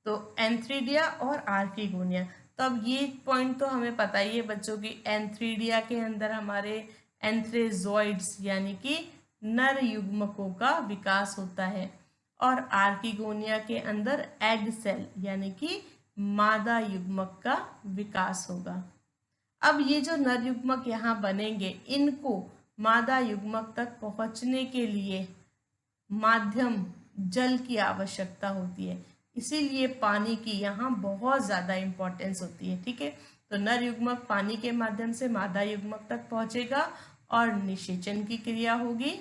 तो एंथ्रीडिया और आर्किगोनिया। तो अब ये पॉइंट तो हमें पता ही है बच्चों की, एंथ्रीडिया के अंदर हमारे एंथ्रेजोइड्स यानी कि नर युग्मकों का विकास होता है, और आर्किगोनिया के अंदर एग सेल यानी कि मादा युग्मक का विकास होगा। अब ये जो नर युग्मक यहाँ बनेंगे, इनको मादा युग्मक तक पहुंचने के लिए माध्यम जल की आवश्यकता होती है, इसीलिए पानी की यहाँ बहुत ज़्यादा इम्पोर्टेंस होती है। ठीक है। तो नर युग्मक पानी के माध्यम से मादा युग्मक तक पहुंचेगा और निषेचन की क्रिया होगी।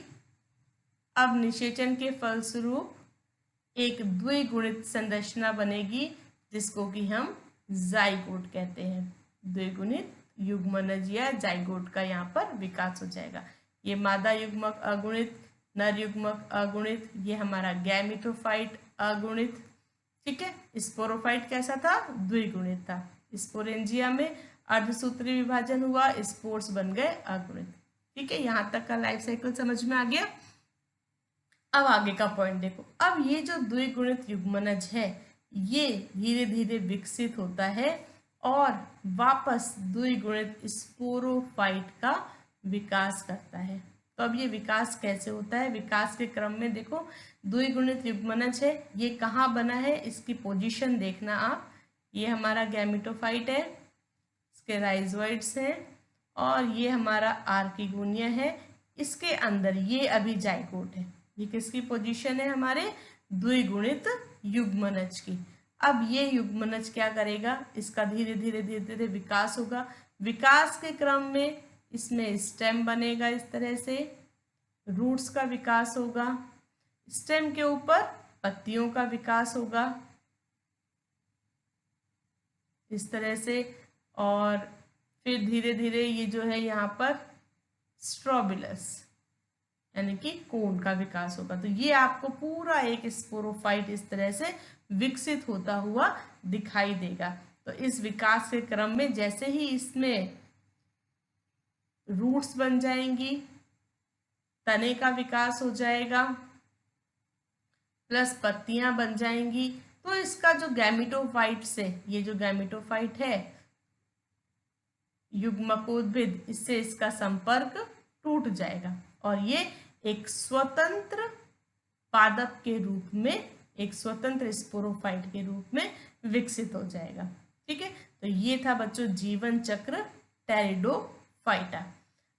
अब निषेचन के फलस्वरूप एक द्विगुणित संरचना बनेगी जिसको कि हम जाइगोट कहते हैं। द्विगुणित युग्मनज या जाइगोट का यहाँ पर विकास हो जाएगा। ये मादा युग्मक अगुणित, नर युग्मक अगुणित, ये हमारा गैमेटोफाइट अगुणित। ठीक है, स्पोरोफाइट कैसा था? द्विगुणित था। स्पोरेंजिया में अर्धसूत्री विभाजन हुआ, स्पोर्स बन गए अगुणित। ठीक है, यहां तक का लाइफ साइकिल समझ में आ गया। अब आगे का पॉइंट देखो। अब ये जो द्विगुणित युग्मनज है ये धीरे धीरे विकसित होता है और वापस द्विगुणित स्पोरोफाइट का विकास करता है। तो अब ये विकास कैसे होता है? विकास के क्रम में देखो, द्विगुणित युग्मनज है, ये कहाँ बना है, इसकी पोजीशन देखना आप। ये हमारा गैमेटोफाइट है, इसके राइजोइड्स हैं, और ये हमारा आर्किगोनिया है। इसके अंदर ये अभी जाइगोट है। ये किसकी पोजीशन है? हमारे द्विगुणित युग्मनज की। अब ये युग्मनज क्या करेगा? इसका धीरे धीरे धीरे धीरे विकास होगा। विकास के क्रम में इसमें स्टेम बनेगा, इस तरह से रूट्स का विकास होगा, स्टेम के ऊपर पत्तियों का विकास होगा इस तरह से, और फिर धीरे धीरे ये जो है यहाँ पर स्ट्रोबिलस यानी कि कोन का विकास होगा। तो ये आपको पूरा एक स्पोरोफाइट इस तरह से विकसित होता हुआ दिखाई देगा। तो इस विकास के क्रम में जैसे ही इसमें रूट्स बन जाएंगी, तने का विकास हो जाएगा, प्लस पत्तियां बन जाएंगी, तो इसका जो गैमेटोफाइट से, ये जो गैमेटोफाइट है युग्मकोद्भिद, इससे इसका संपर्क टूट जाएगा और ये एक स्वतंत्र पादप के रूप में, एक स्वतंत्र स्पोरोफाइट के रूप में विकसित हो जाएगा। ठीक है, तो ये था बच्चों जीवन चक्र टेरिडोफाइटा।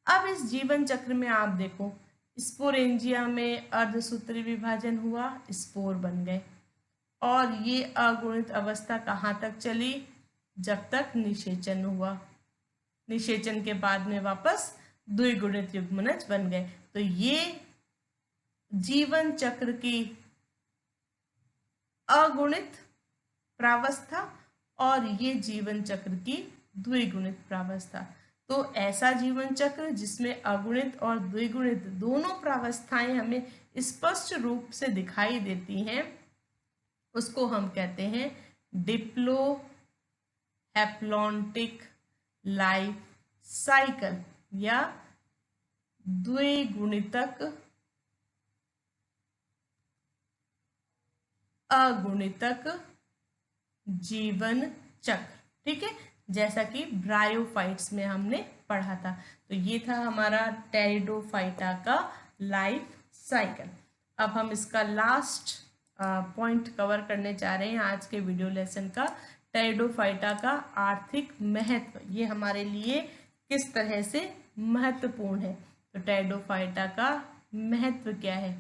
अब इस जीवन चक्र में आप देखो, स्पोरेंजिया में अर्धसूत्री विभाजन हुआ, स्पोर बन गए, और ये अगुणित अवस्था कहाँ तक चली? जब तक निषेचन हुआ। निषेचन के बाद में वापस द्विगुणित युग्मनज बन गए। तो ये जीवन चक्र की अगुणित प्रावस्था और ये जीवन चक्र की द्विगुणित प्रावस्था। तो ऐसा जीवन चक्र जिसमें अगुणित और द्विगुणित दोनों प्रावस्थाएं हमें स्पष्ट रूप से दिखाई देती हैं, उसको हम कहते हैं डिप्लो हैप्लॉन्टिक लाइफ साइकिल या द्विगुणितक अगुणितक जीवन चक्र। ठीक है, जैसा कि ब्रायोफाइट्स में हमने पढ़ा था। तो ये था हमारा टेरिडोफाइटा का लाइफ साइकिल। अब हम इसका लास्ट पॉइंट कवर करने जा रहे हैं आज के वीडियो लेसन का, टेरिडोफाइटा का आर्थिक महत्व। ये हमारे लिए किस तरह से महत्वपूर्ण है। तो टेरिडोफाइटा का महत्व क्या है?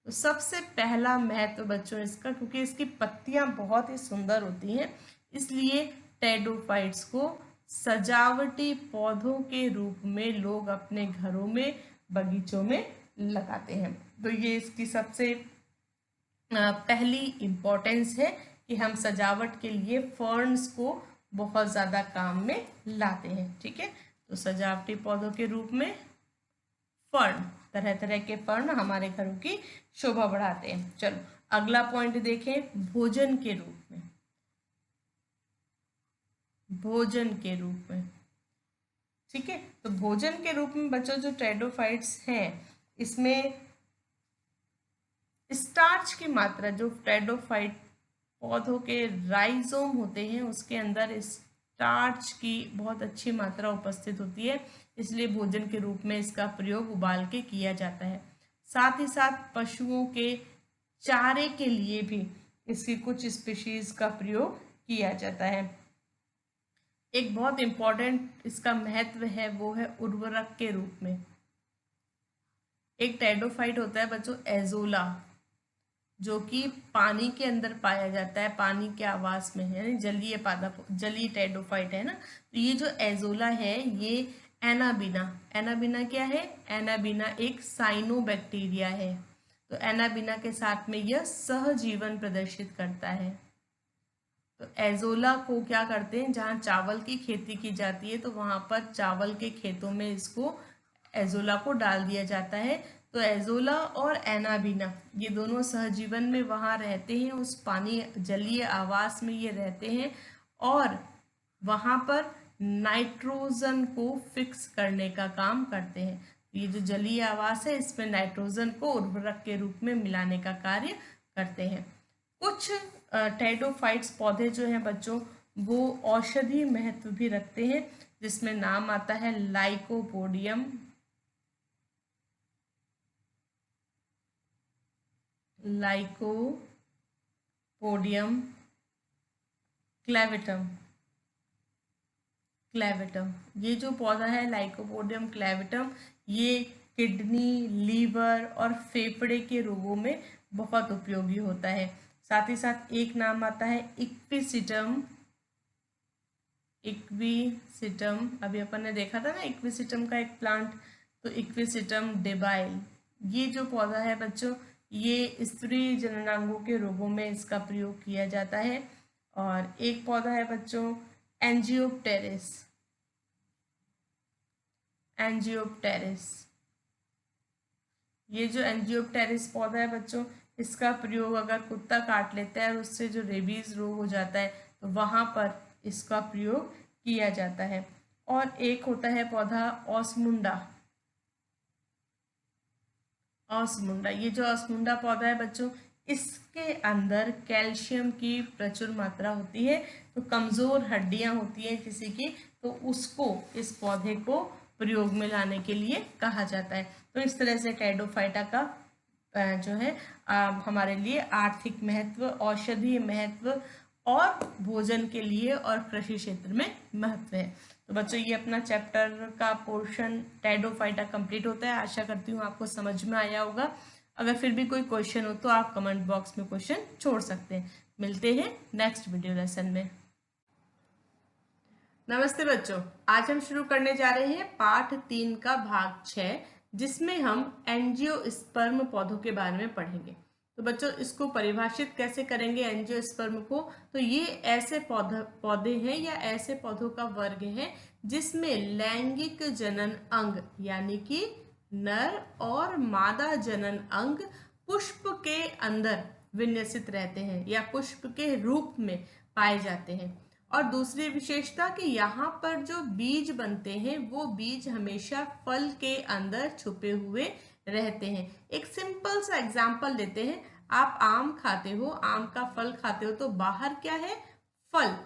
तो सबसे पहला महत्व बच्चों इसका, क्योंकि इसकी पत्तियां बहुत ही सुंदर होती हैं, इसलिए टेरिडोफाइट्स को सजावटी पौधों के रूप में लोग अपने घरों में, बगीचों में लगाते हैं। तो ये इसकी सबसे पहली इम्पोर्टेंस है कि हम सजावट के लिए फर्न्स को बहुत ज़्यादा काम में लाते हैं। ठीक है, तो सजावटी पौधों के रूप में फर्न, तरह तरह के फर्न हमारे घरों की शोभा बढ़ाते हैं। चलो अगला पॉइंट देखें, भोजन के रूप में। भोजन के रूप में, ठीक है, तो भोजन के रूप में बच्चों जो टेरिडोफाइट्स हैं, इसमें स्टार्च की मात्रा, जो टेरिडोफाइट पौधों के राइजोम होते हैं उसके अंदर स्टार्च की बहुत अच्छी मात्रा उपस्थित होती है, इसलिए भोजन के रूप में इसका प्रयोग उबाल के किया जाता है। साथ ही साथ पशुओं के चारे के लिए भी इसकी कुछ स्पीशीज का प्रयोग किया जाता है। एक बहुत इम्पॉर्टेंट इसका महत्व है, वो है उर्वरक के रूप में। एक टेरिडोफाइट होता है बच्चों एजोला, जो कि पानी के अंदर पाया जाता है, पानी के आवास में, यानी जलीय पादप, जलीय टेरिडोफाइट है ना। तो ये जो एजोला है ये एनाबिना, एनाबिना क्या है? एनाबिना एक साइनोबैक्टीरिया है। तो एनाबिना के साथ में यह सहजीवन प्रदर्शित करता है। तो एजोला को क्या करते हैं, जहाँ चावल की खेती की जाती है तो वहाँ पर चावल के खेतों में इसको एजोला को डाल दिया जाता है। तो एजोला और एनाबीना ये दोनों सहजीवन में वहाँ रहते हैं, उस पानी जलीय आवास में ये रहते हैं और वहाँ पर नाइट्रोजन को फिक्स करने का काम करते हैं। ये जो जलीय आवास है इसमें नाइट्रोजन को उर्वरक के रूप में मिलाने का कार्य करते हैं। कुछ टेरिडोफाइट्स पौधे जो हैं बच्चों वो औषधीय महत्व भी रखते हैं, जिसमें नाम आता है लाइकोपोडियम, लाइकोपोडियम क्लेविटम। ये जो पौधा है लाइकोपोडियम क्लेविटम, ये किडनी, लीवर और फेफड़े के रोगों में बहुत उपयोगी होता है। साथ ही साथ एक नाम आता है इक्विसिटम। अभी अपन ने देखा था ना इक्विसिटम का एक प्लांट, तो इक्विसिटम डेबाइल ये जो पौधा है बच्चों, ये स्त्री जननांगों के रोगों में इसका प्रयोग किया जाता है। और एक पौधा है बच्चों एंजियोप्टेरिस। ये जो एंजियोप्टेरिस पौधा है बच्चों, इसका प्रयोग अगर कुत्ता काट लेता है और उससे जो रेबीज रोग हो जाता है तो वहाँ पर इसका प्रयोग किया जाता है। और एक होता है पौधा ऑस्मुंडा। ये जो ऑस्मुंडा पौधा है बच्चों, इसके अंदर कैल्शियम की प्रचुर मात्रा होती है। तो कमज़ोर हड्डियां होती हैं किसी की, तो उसको, इस पौधे को प्रयोग में लाने के लिए कहा जाता है। तो इस तरह से टेरिडोफाइटा का जो है हमारे लिए आर्थिक महत्व, औषधीय महत्व और भोजन के लिए और कृषि क्षेत्र में महत्व है। तो बच्चों ये अपना चैप्टर का पोर्शन टेरिडोफाइटा कंप्लीट होता है। आशा करती हूँ आपको समझ में आया होगा। अगर फिर भी कोई क्वेश्चन हो तो आप कमेंट बॉक्स में क्वेश्चन छोड़ सकते हैं। मिलते हैं नेक्स्ट वीडियो लेसन में। नमस्ते बच्चों, आज हम शुरू करने जा रहे हैं पाठ 3 का भाग 6, जिसमें हम एंजियोस्पर्म पौधों के बारे में पढ़ेंगे। तो बच्चों इसको परिभाषित कैसे करेंगे एंजियोस्पर्म को? तो ये ऐसे पौधे हैं या ऐसे पौधों का वर्ग है जिसमें लैंगिक जनन अंग यानी कि नर और मादा जनन अंग पुष्प के अंदर विन्यसित रहते हैं या पुष्प के रूप में पाए जाते हैं। और दूसरी विशेषता कि यहाँ पर जो बीज बनते हैं वो बीज हमेशा फल के अंदर छुपे हुए रहते हैं। एक सिंपल सा एग्जाम्पल देते हैं। आप आम खाते हो, आम का फल खाते हो, तो बाहर क्या है? फल।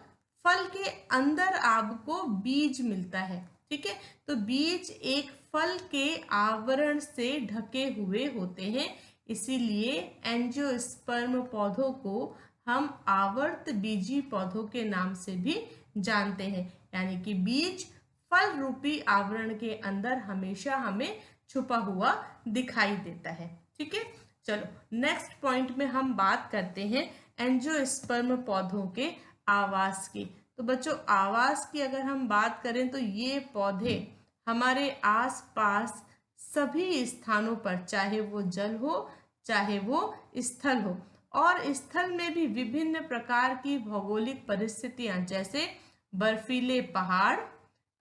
फल के अंदर आपको बीज मिलता है, ठीक है? तो बीज एक फल के आवरण से ढके हुए होते हैं, इसीलिए एंजियोस्पर्म पौधों को हम आवर्त बीजी पौधों के नाम से भी जानते हैं। यानी कि बीज फल रूपी आवरण के अंदर हमेशा हमें छुपा हुआ दिखाई देता है, ठीक है? चलो नेक्स्ट पॉइंट में हम बात करते हैं एंजियोस्पर्म पौधों के आवास की। तो बच्चों आवास की अगर हम बात करें तो ये पौधे हमारे आसपास सभी स्थानों पर, चाहे वो जल हो चाहे वो स्थल हो, और स्थल में भी विभिन्न प्रकार की भौगोलिक परिस्थितियां जैसे बर्फीले पहाड़,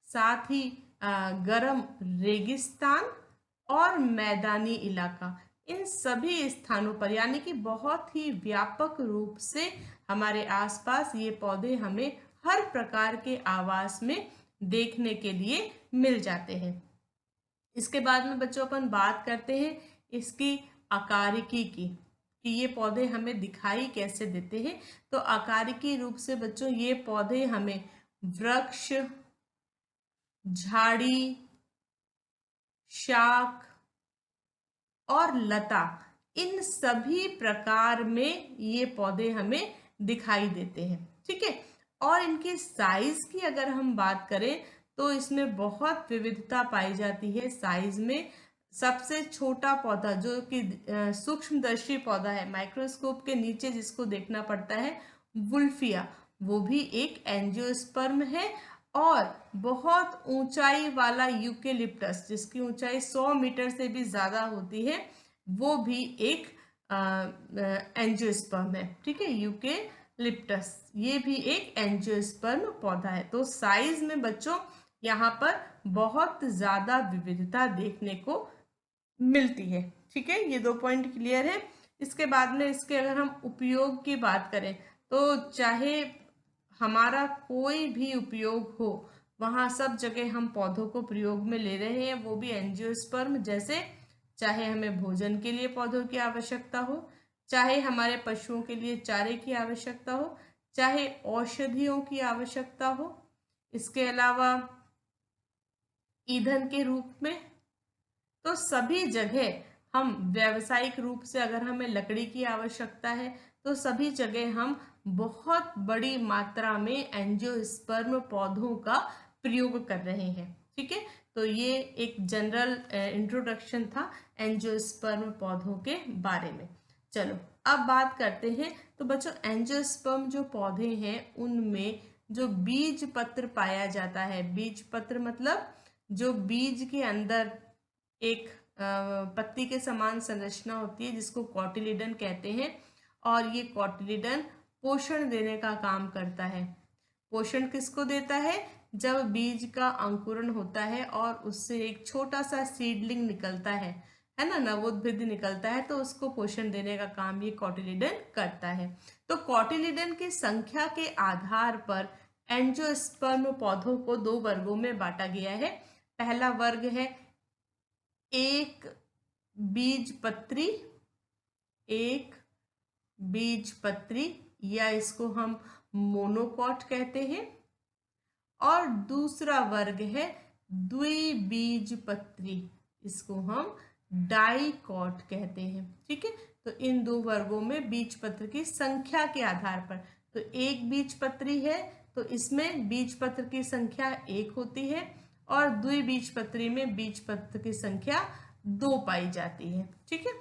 साथ ही गर्म रेगिस्तान और मैदानी इलाका, इन सभी स्थानों पर यानी कि बहुत ही व्यापक रूप से हमारे आसपास ये पौधे हमें हर प्रकार के आवास में देखने के लिए मिल जाते हैं। इसके बाद में बच्चों अपन बात करते हैं इसकी आकारिकी की, कि ये पौधे हमें दिखाई कैसे देते हैं। तो आकारिकी रूप से बच्चों ये पौधे हमें वृक्ष, झाड़ी, शाख और लता, इन सभी प्रकार में ये पौधे हमें दिखाई देते हैं, ठीक है? और इनके साइज की अगर हम बात करें तो इसमें बहुत विविधता पाई जाती है साइज में। सबसे छोटा पौधा जो कि सूक्ष्मदर्शी पौधा है, माइक्रोस्कोप के नीचे जिसको देखना पड़ता है, वुल्फिया, वो भी एक एंजियोस्पर्म है। और बहुत ऊंचाई वाला यूकेलिप्टस, जिसकी ऊंचाई 100 मीटर से भी ज्यादा होती है, वो भी एक एंजियोस्पर्म है, ठीक है? यूकेलिप्टस ये भी एक एंजियोस्पर्म पौधा है। तो साइज में बच्चों यहाँ पर बहुत ज्यादा विविधता देखने को मिलती है। ठीक है, ये 2 पॉइंट क्लियर है। इसके बाद में इसके अगर हम उपयोग की बात करें तो चाहे हमारा कोई भी उपयोग हो, वहां सब जगह हम पौधों को प्रयोग में ले रहे हैं, वो भी एंजियोस्पर्म जैसे। चाहे हमें भोजन के लिए पौधों की आवश्यकता हो, चाहे हमारे पशुओं के लिए चारे की आवश्यकता हो, चाहे औषधियों की आवश्यकता हो, इसके अलावा ईंधन के रूप में, तो सभी जगह हम व्यावसायिक रूप से अगर हमें लकड़ी की आवश्यकता है तो सभी जगह हम बहुत बड़ी मात्रा में एंजियोस्पर्म पौधों का प्रयोग कर रहे हैं। ठीक है, तो ये एक जनरल इंट्रोडक्शन था एंजियोस्पर्म पौधों के बारे में। चलो अब बात करते हैं। तो बच्चों एंजियोस्पर्म जो पौधे हैं उनमें जो बीज पत्र पाया जाता है, बीज पत्र मतलब जो बीज के अंदर एक पत्ती के समान संरचना होती है जिसको कॉटिलिडन कहते हैं, और ये कॉटिलिडन पोषण देने का काम करता है। पोषण किसको देता है? जब बीज का अंकुरण होता है और उससे एक छोटा सा सीडलिंग निकलता है ना, नवोद्भिद निकलता है, तो उसको पोषण देने का काम ये कॉटिलिडन करता है। तो कॉटिलिडन की संख्या के आधार पर एंजियोस्पर्म पौधों को 2 वर्गों में बांटा गया है। पहला वर्ग है एक बीजपत्री, एक बीजपत्री या इसको हम मोनोकॉट कहते हैं, और दूसरा वर्ग है द्विबीजपत्री, इसको हम डाइकॉट कहते हैं। ठीक है, तो इन 2 वर्गों में बीजपत्र की संख्या के आधार पर, तो एक बीजपत्री है तो इसमें बीजपत्र की संख्या 1 होती है, और द्विबीजपत्री में बीजपत्र की संख्या 2 पाई जाती है। ठीक है,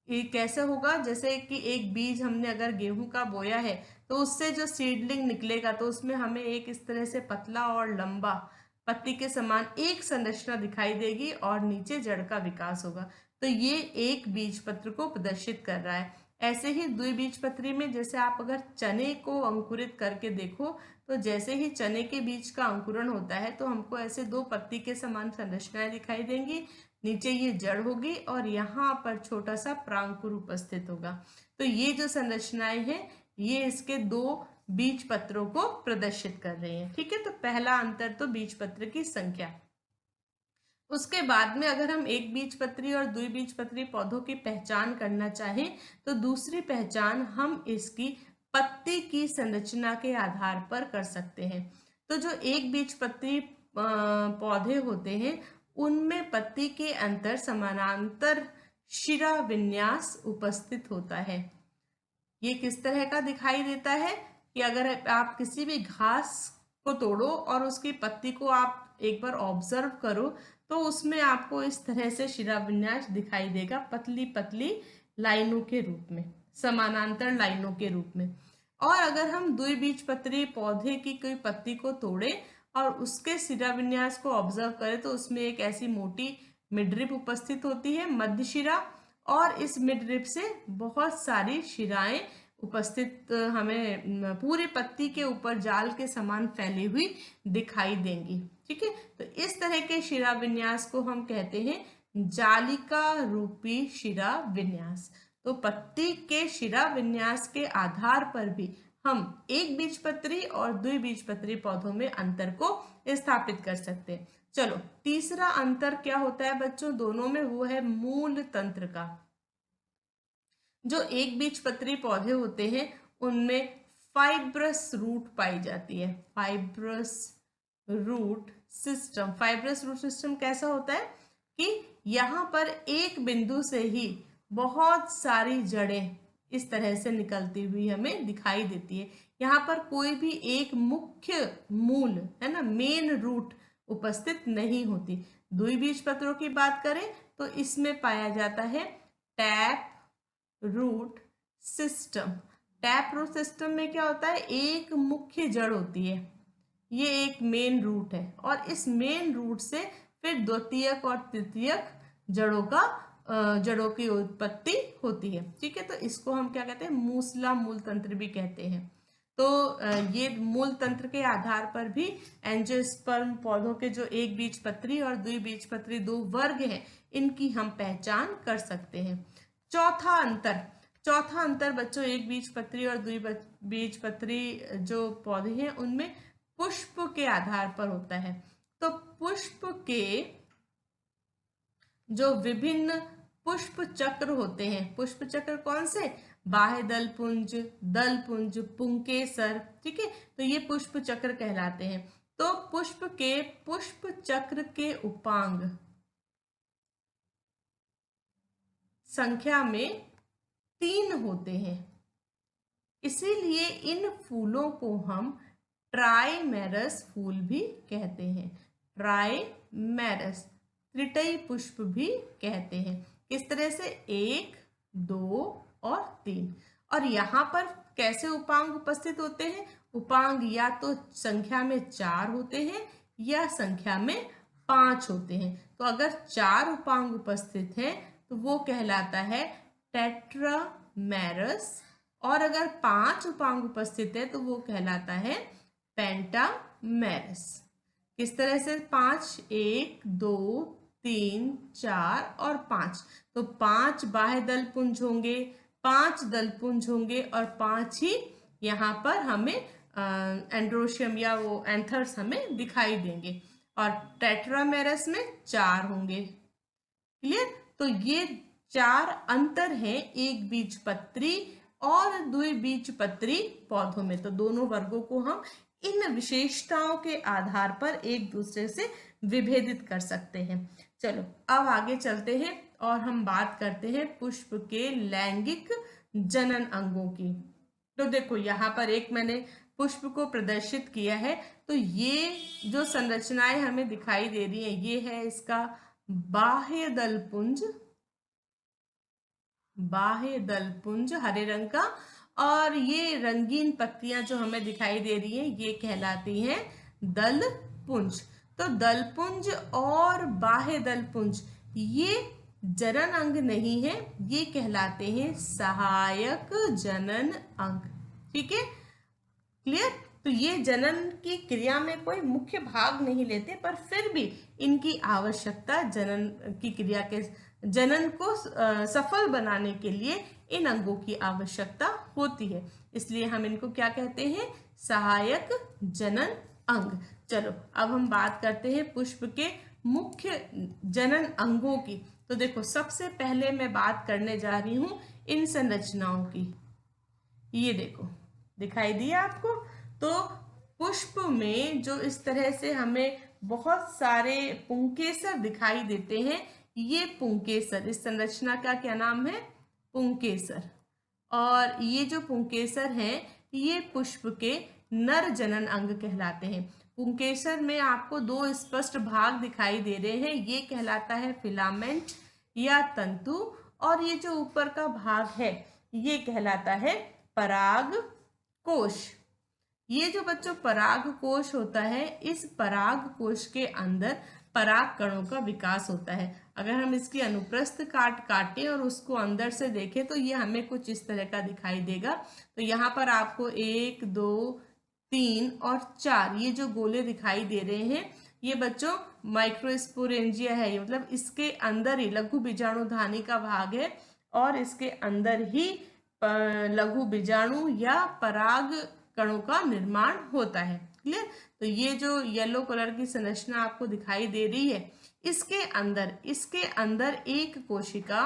ये कैसे होगा? जैसे कि एक बीज हमने अगर गेहूं का बोया है तो उससे जो सीडलिंग निकलेगा तो उसमें हमें एक इस तरह से पतला और लंबा पत्ती के समान एक संरचना दिखाई देगी और नीचे जड़ का विकास होगा। तो ये एक बीजपत्र को प्रदर्शित कर रहा है। ऐसे ही द्विबीजपत्री में जैसे आप अगर चने को अंकुरित करके देखो तो जैसे ही चने के बीज का अंकुरण होता है तो हमको ऐसे 2 पत्ती के समान संरचनाएं दिखाई देंगी, नीचे ये जड़ होगी और यहाँ पर छोटा सा प्रांकुर उपस्थित होगा। तो ये जो संरचनाएं हैं ये इसके 2 बीज पत्रों को प्रदर्शित कर रही हैं। ठीक है, तो पहला अंतर तो बीज पत्र की संख्या। उसके बाद में अगर हम एक बीजपत्री और द्विबीजपत्री पौधों की पहचान करना चाहें तो दूसरी पहचान हम इसकी पत्ती की संरचना के आधार पर कर सकते हैं। तो जो एक बीजपत्री पौधे होते हैं उनमें पत्ती के अंतर समानांतर शिरा विन्यास उपस्थित होता है। ये किस तरह का दिखाई देता है कि अगर आप किसी भी घास को तोड़ो और उसकी पत्ती को आप एक बार ऑब्जर्व करो तो उसमें आपको इस तरह से शिराविन्यास दिखाई देगा, पतली पतली लाइनों के रूप में, समानांतर लाइनों के रूप में। और अगर हम द्विबीजपत्री पौधे की कोई पत्ती को तोड़े और उसके शिराविन्यास को ऑब्जर्व करें तो उसमें एक ऐसी मोटी मिडरिप उपस्थित होती है, मध्य शिरा, और इस मिडरिप से बहुत सारी शिराएं उपस्थित हमें पूरी पत्ती के ऊपर जाल के समान फैली हुई दिखाई देंगी। ठीक है, तो इस तरह के शिरा विन्यास को हम कहते हैं जालिका रूपी शिरा विन्यास। तो पत्ती के शिरा विन्यास के आधार पर भी हम एक बीजपत्री और द्विबीजपत्री पौधों में अंतर को स्थापित कर सकते हैं। चलो तीसरा अंतर क्या होता है बच्चों दोनों में, वो है मूल तंत्र का। जो एक बीजपत्री पौधे होते हैं उनमें फाइब्रस रूट पाई जाती है। Fibrous root system, fibrous root system कैसा होता है कि यहाँ पर एक बिंदु से ही बहुत सारी जड़ें इस तरह से निकलती हुई हमें दिखाई देती है। यहाँ पर कोई भी एक मुख्य मूल है ना, मेन रूट उपस्थित नहीं होती। द्विबीजपत्रों की बात करें तो इसमें पाया जाता है tap root system. Tap root system में क्या होता है, एक मुख्य जड़ होती है, ये एक मेन रूट है, और इस मेन रूट से फिर द्वितीयक और तृतीयक जड़ों की उत्पत्ति होती है। ठीक है, तो इसको हम क्या कहते हैं, मूसला मूल तंत्र भी कहते हैं। तो ये मूल तंत्र के आधार पर भी एंजियोस्पर्म पौधों के जो एक बीजपत्री और द्विबीजपत्री दो वर्ग हैं, इनकी हम पहचान कर सकते हैं। चौथा अंतर बच्चों, एक बीजपत्री और द्विबीजपत्री जो पौधे हैं उनमें पुष्प के आधार पर होता है। तो पुष्प के जो विभिन्न पुष्प चक्र होते हैं, पुष्प चक्र कौन से? बाह्य दल पुंज, पुंकेसर, ठीक है। तो ये पुष्प चक्र कहलाते हैं। तो पुष्प चक्र के उपांग संख्या में 3 होते हैं, इसीलिए इन फूलों को हम ट्राइमेरस फूल भी कहते हैं। ट्राइमेरस, त्रिटयी पुष्प भी कहते हैं। किस तरह से? 1, 2 और 3। और यहाँ पर कैसे उपांग उपस्थित होते हैं? उपांग या तो संख्या में 4 होते हैं या संख्या में 5 होते हैं। तो अगर 4 उपांग उपस्थित हैं तो वो कहलाता है टेट्रामेरस, और अगर 5 उपांग उपस्थित है तो वो कहलाता है पेंटामेरस। किस तरह से? 5, 1, 2, 3, 4 और 5। तो 5 बाह्य दल पुंज होंगे, 5 दल पुंज होंगे और 5 ही यहाँ पर हमें एंड्रोशियम या वो एंथर्स हमें दिखाई देंगे, और टेट्रामेरस में 4 होंगे। क्लियर? तो ये 4 अंतर हैं एक बीजपत्री और द्विबीजपत्री पौधों में। तो दोनों वर्गों को हम इन विशेषताओं के आधार पर एक दूसरे से विभेदित कर सकते हैं। चलो अब आगे चलते हैं और हम बात करते हैं पुष्प के लैंगिक जनन अंगों की। तो देखो यहाँ पर एक मैंने पुष्प को प्रदर्शित किया है। तो ये जो संरचनाएं हमें दिखाई दे रही है, ये है इसका बाह्य दल पुंज हरे रंग का, और ये रंगीन पत्तियां जो हमें दिखाई दे रही हैं ये कहलाती हैं दल पुंज। तो दल पुंज और बाह्य दल पुंज ये जनन अंग नहीं है, ये कहलाते हैं सहायक जनन अंग। ठीक है, क्लियर? तो ये जनन की क्रिया में कोई मुख्य भाग नहीं लेते, पर फिर भी इनकी आवश्यकता जनन की क्रिया के जनन को सफल बनाने के लिए इन अंगों की आवश्यकता होती है, इसलिए हम इनको क्या कहते हैं? सहायक जनन अंग। चलो अब हम बात करते हैं पुष्प के मुख्य जनन अंगों की। तो देखो सबसे पहले मैं बात करने जा रही हूं इन संरचनाओं की। ये देखो दिखाई दिया आपको? तो पुष्प में जो इस तरह से हमें बहुत सारे पुंकेसर दिखाई देते हैं, ये पुंकेसर, इस संरचना का क्या नाम है? पुंकेसर। और ये जो पुंकेसर हैं ये पुष्प के नर जनन अंग कहलाते हैं। पुंकेसर में आपको 2 स्पष्ट भाग दिखाई दे रहे हैं, ये कहलाता है फिलामेंट या तंतु, और ये जो ऊपर का भाग है ये कहलाता है पराग कोश। ये जो बच्चों पराग कोश होता है, इस पराग कोश के अंदर पराग कणों का विकास होता है। अगर हम इसकी अनुप्रस्थ काटें और उसको अंदर से देखें तो ये हमें कुछ इस तरह का दिखाई देगा। तो यहाँ पर आपको 1, 2, 3 और 4 ये जो गोले दिखाई दे रहे हैं, ये बच्चों माइक्रोस्पोरेंजिया है। मतलब इसके अंदर ही लघु बीजाणुधानी का भाग है, और इसके अंदर ही लघु बीजाणु या पराग कणों का निर्माण होता है। क्लियर? तो ये जो येलो कलर की संरचना आपको दिखाई दे रही है, इसके अंदर एक कोशिका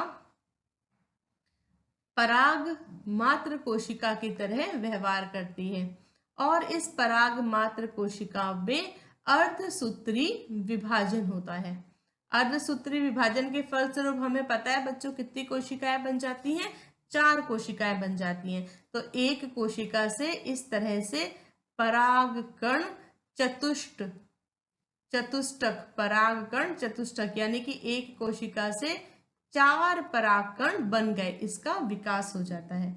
पराग मात्र कोशिका की तरह व्यवहार करती है, और इस पराग मात्र कोशिका में अर्धसूत्री विभाजन होता है। अर्धसूत्री विभाजन के फलस्वरूप हमें पता है बच्चों कितनी कोशिकाएं बन जाती हैं? 4 कोशिकाएं बन जाती हैं। तो एक कोशिका से इस तरह से परागकण चतुष्टक यानी कि एक कोशिका से 4 परागकण बन गए, इसका विकास हो जाता है।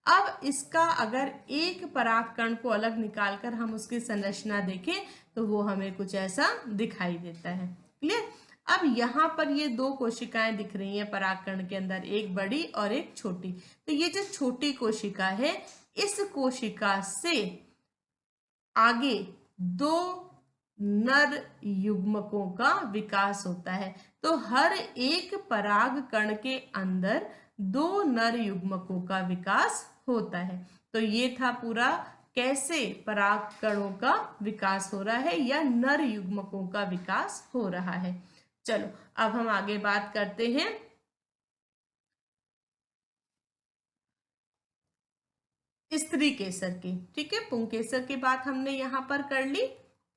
अब इसका अगर एक परागकण को अलग निकालकर हम उसकी संरचना देखें तो वो हमें कुछ ऐसा दिखाई देता है। क्लियर? अब यहाँ पर ये दो कोशिकाएं दिख रही हैं परागकण के अंदर, एक बड़ी और एक छोटी। तो ये जो छोटी कोशिका है, इस कोशिका से आगे दो नर युग्मकों का विकास होता है। तो हर एक परागकण के अंदर दो नर युग्मकों का विकास होता है। तो ये था पूरा कैसे परागकणों का विकास हो रहा है या नर युग्मकों का विकास हो रहा है। चलो अब हम आगे बात करते हैं स्त्री केसर की। ठीक है, पुंकेसर की बात हमने यहाँ पर कर ली,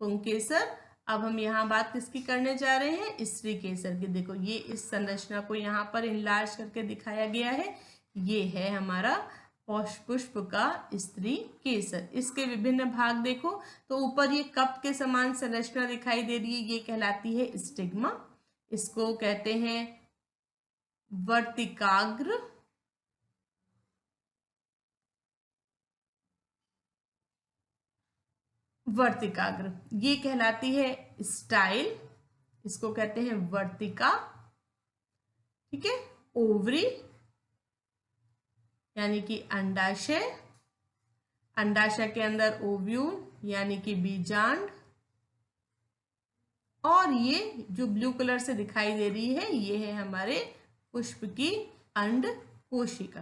पुंकेसर। अब हम यहाँ बात किसकी करने जा रहे हैं, स्त्री केसर की। देखो ये इस संरचना को यहाँ पर इनलार्ज करके दिखाया गया है। ये है हमारा पुष्प का स्त्री केसर। इसके विभिन्न भाग देखो तो ऊपर ये कप के समान संरचना दिखाई दे रही है, ये कहलाती है स्टिग्मा। इसको कहते हैं वर्तिकाग्र। वर्तिकाग्र ये कहलाती है स्टाइल, इसको कहते हैं वर्तिका। ठीक है, ओवरी यानी कि अंडाशय, अंडाशय के अंदर ओव्यूल यानी कि बीजांड, और ये जो ब्लू कलर से दिखाई दे रही है ये है हमारे पुष्प की अंड कोशिका।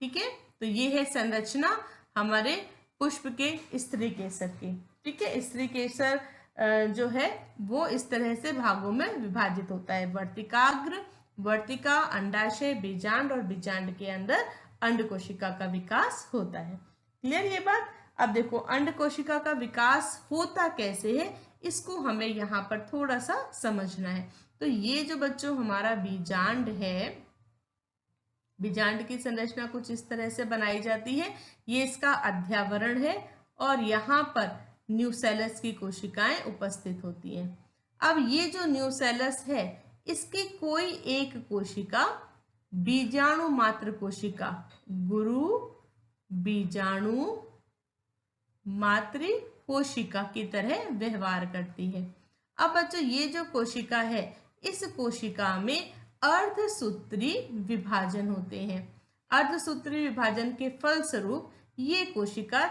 ठीक है, तो ये है संरचना हमारे पुष्प के स्त्री केसर की। ठीक है, स्त्री केसर जो है वो इस तरह से भागों में विभाजित होता है, वर्तिकाग्र, वर्तिका, अंडाशय, बीजांड, और बीजांड के अंदर अंड कोशिका का विकास होता है। क्लियर ये बात। अब देखो अंड कोशिका का विकास होता कैसे है, इसको हमें यहाँ पर थोड़ा सा समझना है। तो ये जो बच्चों हमारा बीजांड है, बीजांड की संरचना कुछ इस तरह से बनाई जाती है। ये इसका अध्यावरण है और यहाँ पर न्यूसेलस की कोशिकाएं उपस्थित होती हैं। अब ये जो न्यूसेलस है, इसकी कोई एक कोशिका बीजाणु मात्र कोशिका, गुरु बीजाणु मातृ कोशिका की तरह व्यवहार करती है। अब बच्चों ये जो कोशिका है, इस कोशिका में अर्धसूत्री विभाजन होते हैं। अर्धसूत्री विभाजन के फलस्वरूप ये कोशिका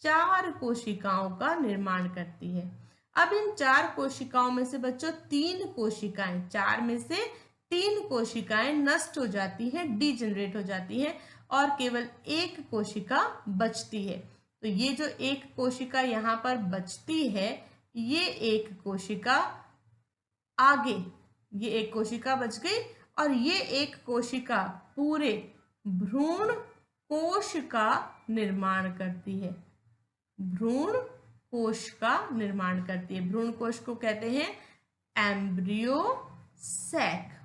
4 कोशिकाओं का निर्माण करती है। अब इन 4 कोशिकाओं में से बच्चों 3 कोशिकाएं, 4 में से 3 कोशिकाएं नष्ट हो जाती हैं, डीजेनरेट हो जाती हैं, और केवल एक कोशिका बचती है। तो ये जो एक कोशिका यहाँ पर बचती है, ये एक कोशिका आगे, ये एक कोशिका बच गई, और ये एक कोशिका पूरे भ्रूण कोश का निर्माण करती है, भ्रूण कोश का निर्माण करती है। भ्रूण कोश को कहते हैं एम्ब्रियो सैक।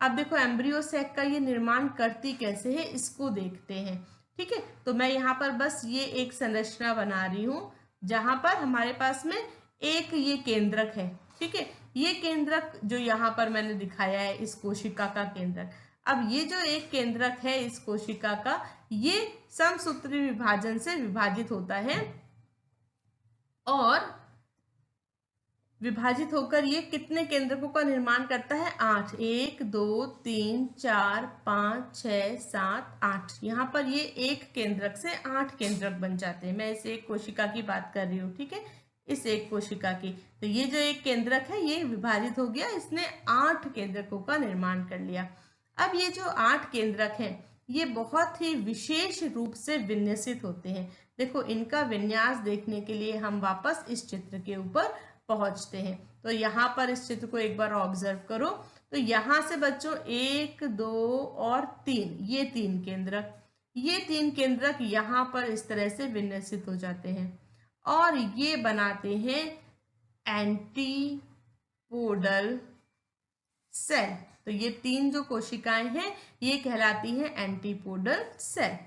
अब देखो एम्ब्रियो सैक का ये निर्माण करती कैसे है, इसको देखते हैं। ठीक है, तो मैं यहाँ पर बस ये एक संरचना बना रही हूँ जहां पर हमारे पास में एक ये केंद्रक है। ठीक है, ये केंद्रक जो यहाँ पर मैंने दिखाया है, इस कोशिका का केंद्रक। अब ये जो एक केंद्रक है इस कोशिका का, ये समसूत्री विभाजन से विभाजित होता है, और विभाजित होकर ये कितने केंद्रकों का निर्माण करता है, 8। 1 2 3 4 5 6 7 8। यहाँ पर ये एक केंद्रक से 8 केंद्रक बन जाते हैं। मैं इस एक कोशिका की बात कर रही हूँ। ठीक है, इस एक कोशिका की। तो ये जो एक केंद्रक है ये विभाजित हो गया, इसने 8 केंद्रकों का निर्माण कर लिया। अब ये जो 8 केंद्रक हैं, ये बहुत ही विशेष रूप से विन्यासित होते हैं। देखो इनका विन्यास देखने के लिए हम वापस इस चित्र के ऊपर पहुंचते हैं। तो यहाँ पर इस चित्र को एक बार ऑब्जर्व करो। तो यहाँ से बच्चों 1 2 और 3, ये 3 केंद्रक, ये 3 केंद्रक यहाँ पर इस तरह से विन्यासित हो जाते हैं, और ये बनाते हैं एंटीपोडल सेल। तो ये 3 जो कोशिकाएं हैं ये कहलाती हैं एंटीपोडल सेल।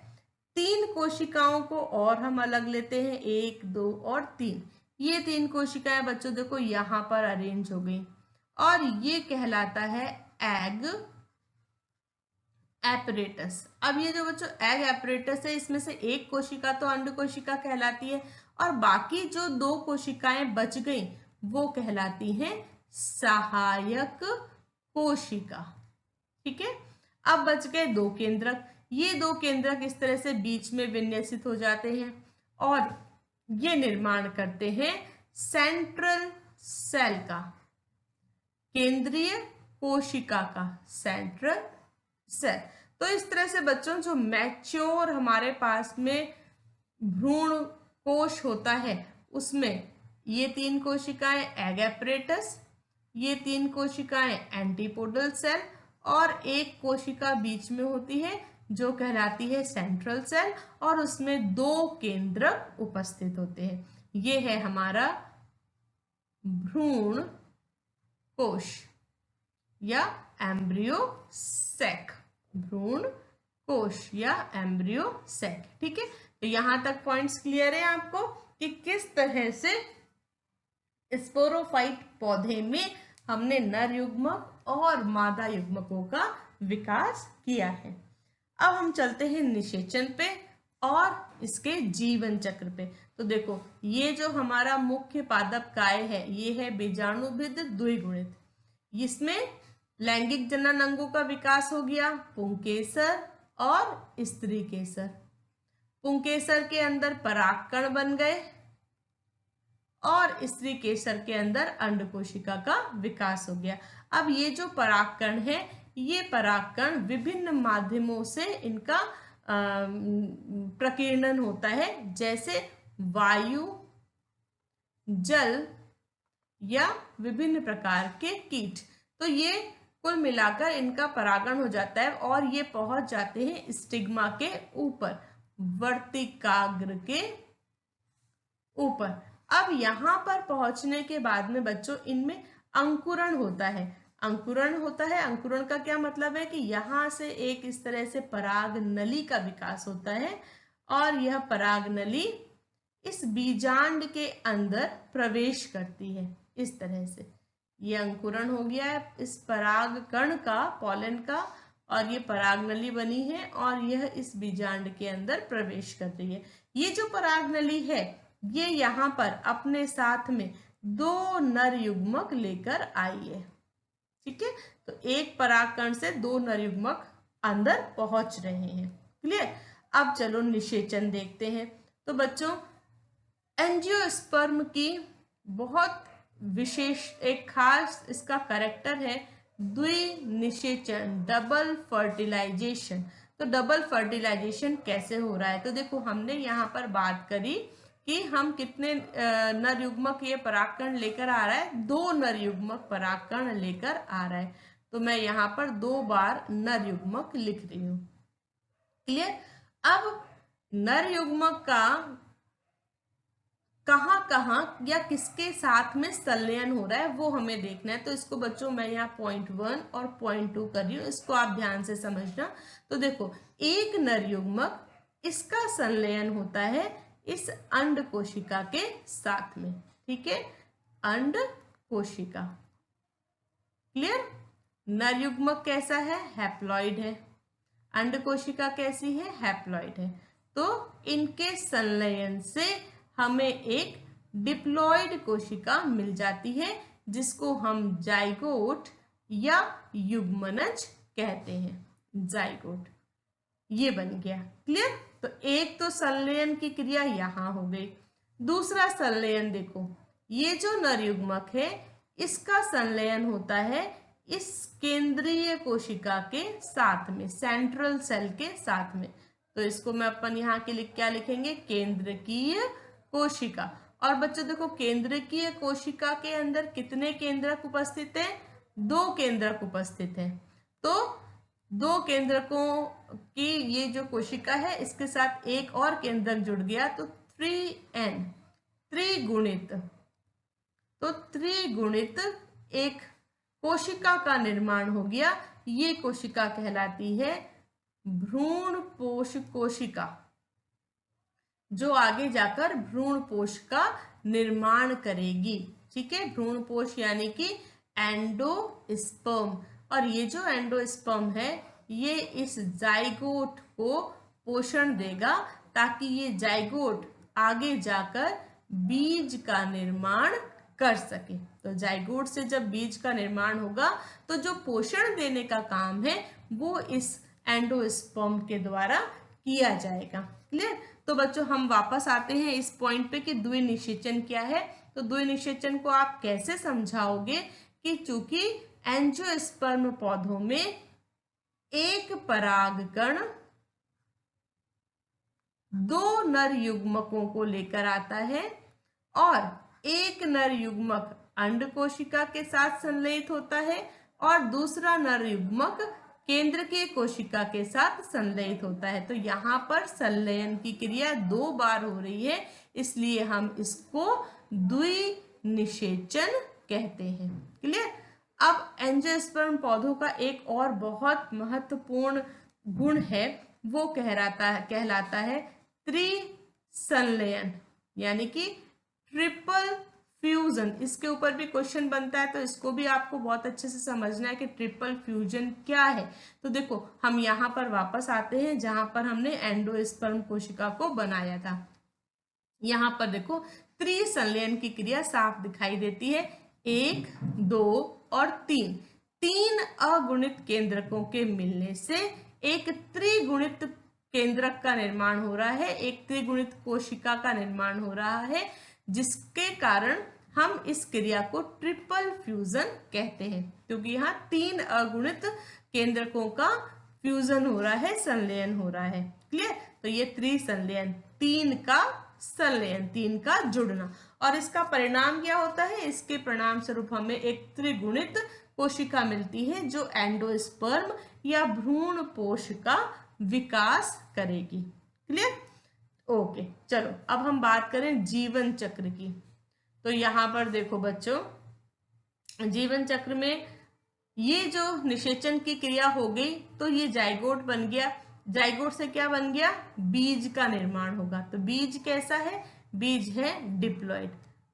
3 कोशिकाओं को और हम अलग लेते हैं, 1 2 और 3। ये 3 कोशिकाएं बच्चों देखो यहाँ पर अरेंज हो गई, और ये कहलाता है एग एपरेटस। अब ये जो बच्चों एग एपरेटस है, इसमें से एक कोशिका तो अंड कोशिका कहलाती है, और बाकी जो 2 कोशिकाएं बच गई वो कहलाती हैं सहायक कोशिका। ठीक है, अब बच गए दो केंद्रक। ये दो केंद्रक इस तरह से बीच में विन्यासित हो जाते हैं और ये निर्माण करते हैं सेंट्रल सेल का, केंद्रीय कोशिका का सेंट्रल सेल। तो इस तरह से बच्चों जो मैच्योर हमारे पास में भ्रूण कोश होता है उसमें ये तीन कोशिकाएं एग एपरेटस, ये तीन कोशिकाएं एंटीपोडल सेल और एक कोशिका बीच में होती है जो कहलाती है सेंट्रल सेल और उसमें दो केंद्रक उपस्थित होते हैं। ये है हमारा भ्रूण कोश या एम्ब्रियो सैक, भ्रूण कोश या एम्ब्रियो सैक। ठीक है, तो यहां तक पॉइंट्स क्लियर है आपको कि किस तरह से स्पोरोफाइट पौधे में हमने नर युग्मक और मादा युग्मकों का विकास किया है। अब हम चलते हैं निषेचन पे और इसके जीवन चक्र पे। तो देखो ये जो हमारा मुख्य पादप काय है ये है बीजाणुभिद द्विगुणित। इसमें लैंगिक जनन अंगों का विकास हो गया, पुंकेसर और स्त्री केसर। पुंकेसर के अंदर परागकण बन गए और स्त्री केसर के अंदर अंड कोशिका का विकास हो गया। अब ये जो परागकण है ये परागकण विभिन्न माध्यमों से इनका प्रकीर्णन होता है, जैसे वायु, जल या विभिन्न प्रकार के कीट। तो ये कुल मिलाकर इनका परागण हो जाता है और ये पहुंच जाते हैं स्टिग्मा के ऊपर, वर्तिकाग्र के ऊपर। अब यहाँ पर पहुंचने के बाद में बच्चों इनमें अंकुरण होता है। अंकुरण होता है, अंकुरण का क्या मतलब है कि यहाँ से एक इस तरह से पराग नली का विकास होता है और यह पराग नली इस बीजांड के अंदर प्रवेश करती है। इस तरह से ये अंकुरण हो गया है इस पराग कण का, पॉलन का, और ये पराग नली बनी है और यह इस बीजांड के अंदर प्रवेश कर रही है। ये जो पराग नली है ये यहाँ पर अपने साथ में दो नर युग्मक लेकर आई है। ठीक है, तो एक परागकण से दो नर युग्मक अंदर पहुंच रहे हैं। क्लियर। अब चलो निषेचन देखते हैं। तो बच्चों एंजियोस्पर्म की बहुत विशेष एक खास इसका कैरेक्टर है द्विनिषेचन, डबल फर्टिलाइजेशन। तो डबल फर्टिलाइजेशन कैसे हो रहा है? तो देखो हमने यहाँ पर बात करी कि हम कितने नर युग्मक ये परागकण लेकर आ रहा है, दो नर युग्मक परागकण लेकर आ रहा है। तो मैं यहाँ पर दो बार नर युग्मक लिख रही हूँ। क्लियर। अब नर युग्मक का कहाँ कहाँ या किसके साथ में संलयन हो रहा है वो हमें देखना है। तो इसको बच्चों मैं यहाँ पॉइंट 1 और पॉइंट 2 कर रही हूँ, इसको आप ध्यान से समझना। तो देखो एक नर युग्मक इसका संलयन होता है इस अंड कोशिका के साथ में। ठीक है, अंड कोशिका। क्लियर। नर युग्मक कैसा है? हैप्लॉइड है। अंड कोशिका कैसी है? हैप्लॉइड है। तो इनके संलयन से हमें एक डिप्लॉइड कोशिका मिल जाती है जिसको हम जाइगोट या युग्मनज कहते हैं। जाइगोट ये बन गया। क्लियर। तो एक तो संलयन की क्रिया यहां हो गई। दूसरा संलयन देखो, ये जो नर युग्मक है इसका संलयन होता है इस केंद्रीय कोशिका के साथ में, सेंट्रल सेल के साथ में। तो इसको मैं अपन यहाँ के क्या लिखेंगे? केंद्रकीय कोशिका। और बच्चों देखो केंद्रकीय कोशिका के अंदर कितने केंद्रक उपस्थित हैं? दो केंद्रक उपस्थित हैं। तो दो केंद्रकों की ये जो कोशिका है इसके साथ एक और केंद्रक जुड़ गया तो 3n, त्रिगुणित। तो त्रिगुणित एक कोशिका का निर्माण हो गया। ये कोशिका कहलाती है भ्रूणपोष कोशिका, जो आगे जाकर भ्रूणपोष का निर्माण करेगी। ठीक है, भ्रूणपोष यानी कि एंडोस्पर्म। और ये जो एंडोस्पर्म है ये इस जाइगोट को पोषण देगा ताकि ये जाइगोट आगे जाकर बीज का निर्माण कर सके। तो जाइगोट से जब बीज का निर्माण होगा तो जो पोषण देने का काम है वो इस एंडोस्पर्म के द्वारा किया जाएगा। क्लियर। तो बच्चों हम वापस आते हैं इस पॉइंट पे कि द्विनिषेचन क्या है। तो द्विनिषेचन को आप कैसे समझाओगे कि चूंकि एंजियोस्पर्म पौधों में एक परागकण दो नर युग्मकों को लेकर आता है और एक नर युग्मक अंड कोशिका के साथ संलयित होता है और दूसरा नर युग्मक केंद्रकीय कोशिका के साथ संलयित होता है। तो यहाँ पर संलयन की क्रिया 2 बार हो रही है, इसलिए हम इसको द्विनिषेचन कहते हैं। क्लियर। अब एंजियोस्पर्म पौधों का एक और बहुत महत्वपूर्ण गुण है, वो कहलाता है त्रिसंलयन, यानी कि ट्रिपल फ्यूजन। इसके ऊपर भी क्वेश्चन बनता है, तो इसको भी आपको बहुत अच्छे से समझना है कि ट्रिपल फ्यूजन क्या है। तो देखो हम यहाँ पर वापस आते हैं जहां पर हमने एंडोस्पर्म कोशिका को बनाया था। यहाँ पर देखो त्रिसंलयन की क्रिया साफ दिखाई देती है। 1, 2 और 3 अगुणित केंद्रकों के मिलने से एक त्रिगुणित केंद्रक का निर्माण हो रहा है, एक त्रिगुणित कोशिका का निर्माण हो रहा है, जिसके कारण हम इस क्रिया को ट्रिपल फ्यूजन कहते हैं, क्योंकि यहाँ 3 अगुणित केंद्रकों का फ्यूजन हो रहा है, संलयन हो रहा है। क्लियर। तो ये त्रिसंलयन, 3 का संलयन, 3 का जुड़ना। और इसका परिणाम क्या होता है? इसके परिणाम स्वरूप हमें एक त्रिगुणित कोशिका मिलती है जो एंडोस्पर्म या भ्रूण पोष का विकास करेगी। क्लियर। ओके, चलो अब हम बात करें जीवन चक्र की। तो यहाँ पर देखो बच्चों, जीवन चक्र में ये जो निषेचन की क्रिया हो गई तो ये जाइगोट बन गया। जाइगोट से क्या बन गया? बीज का निर्माण होगा। तो बीज कैसा है? बीज है डिप्लॉइड,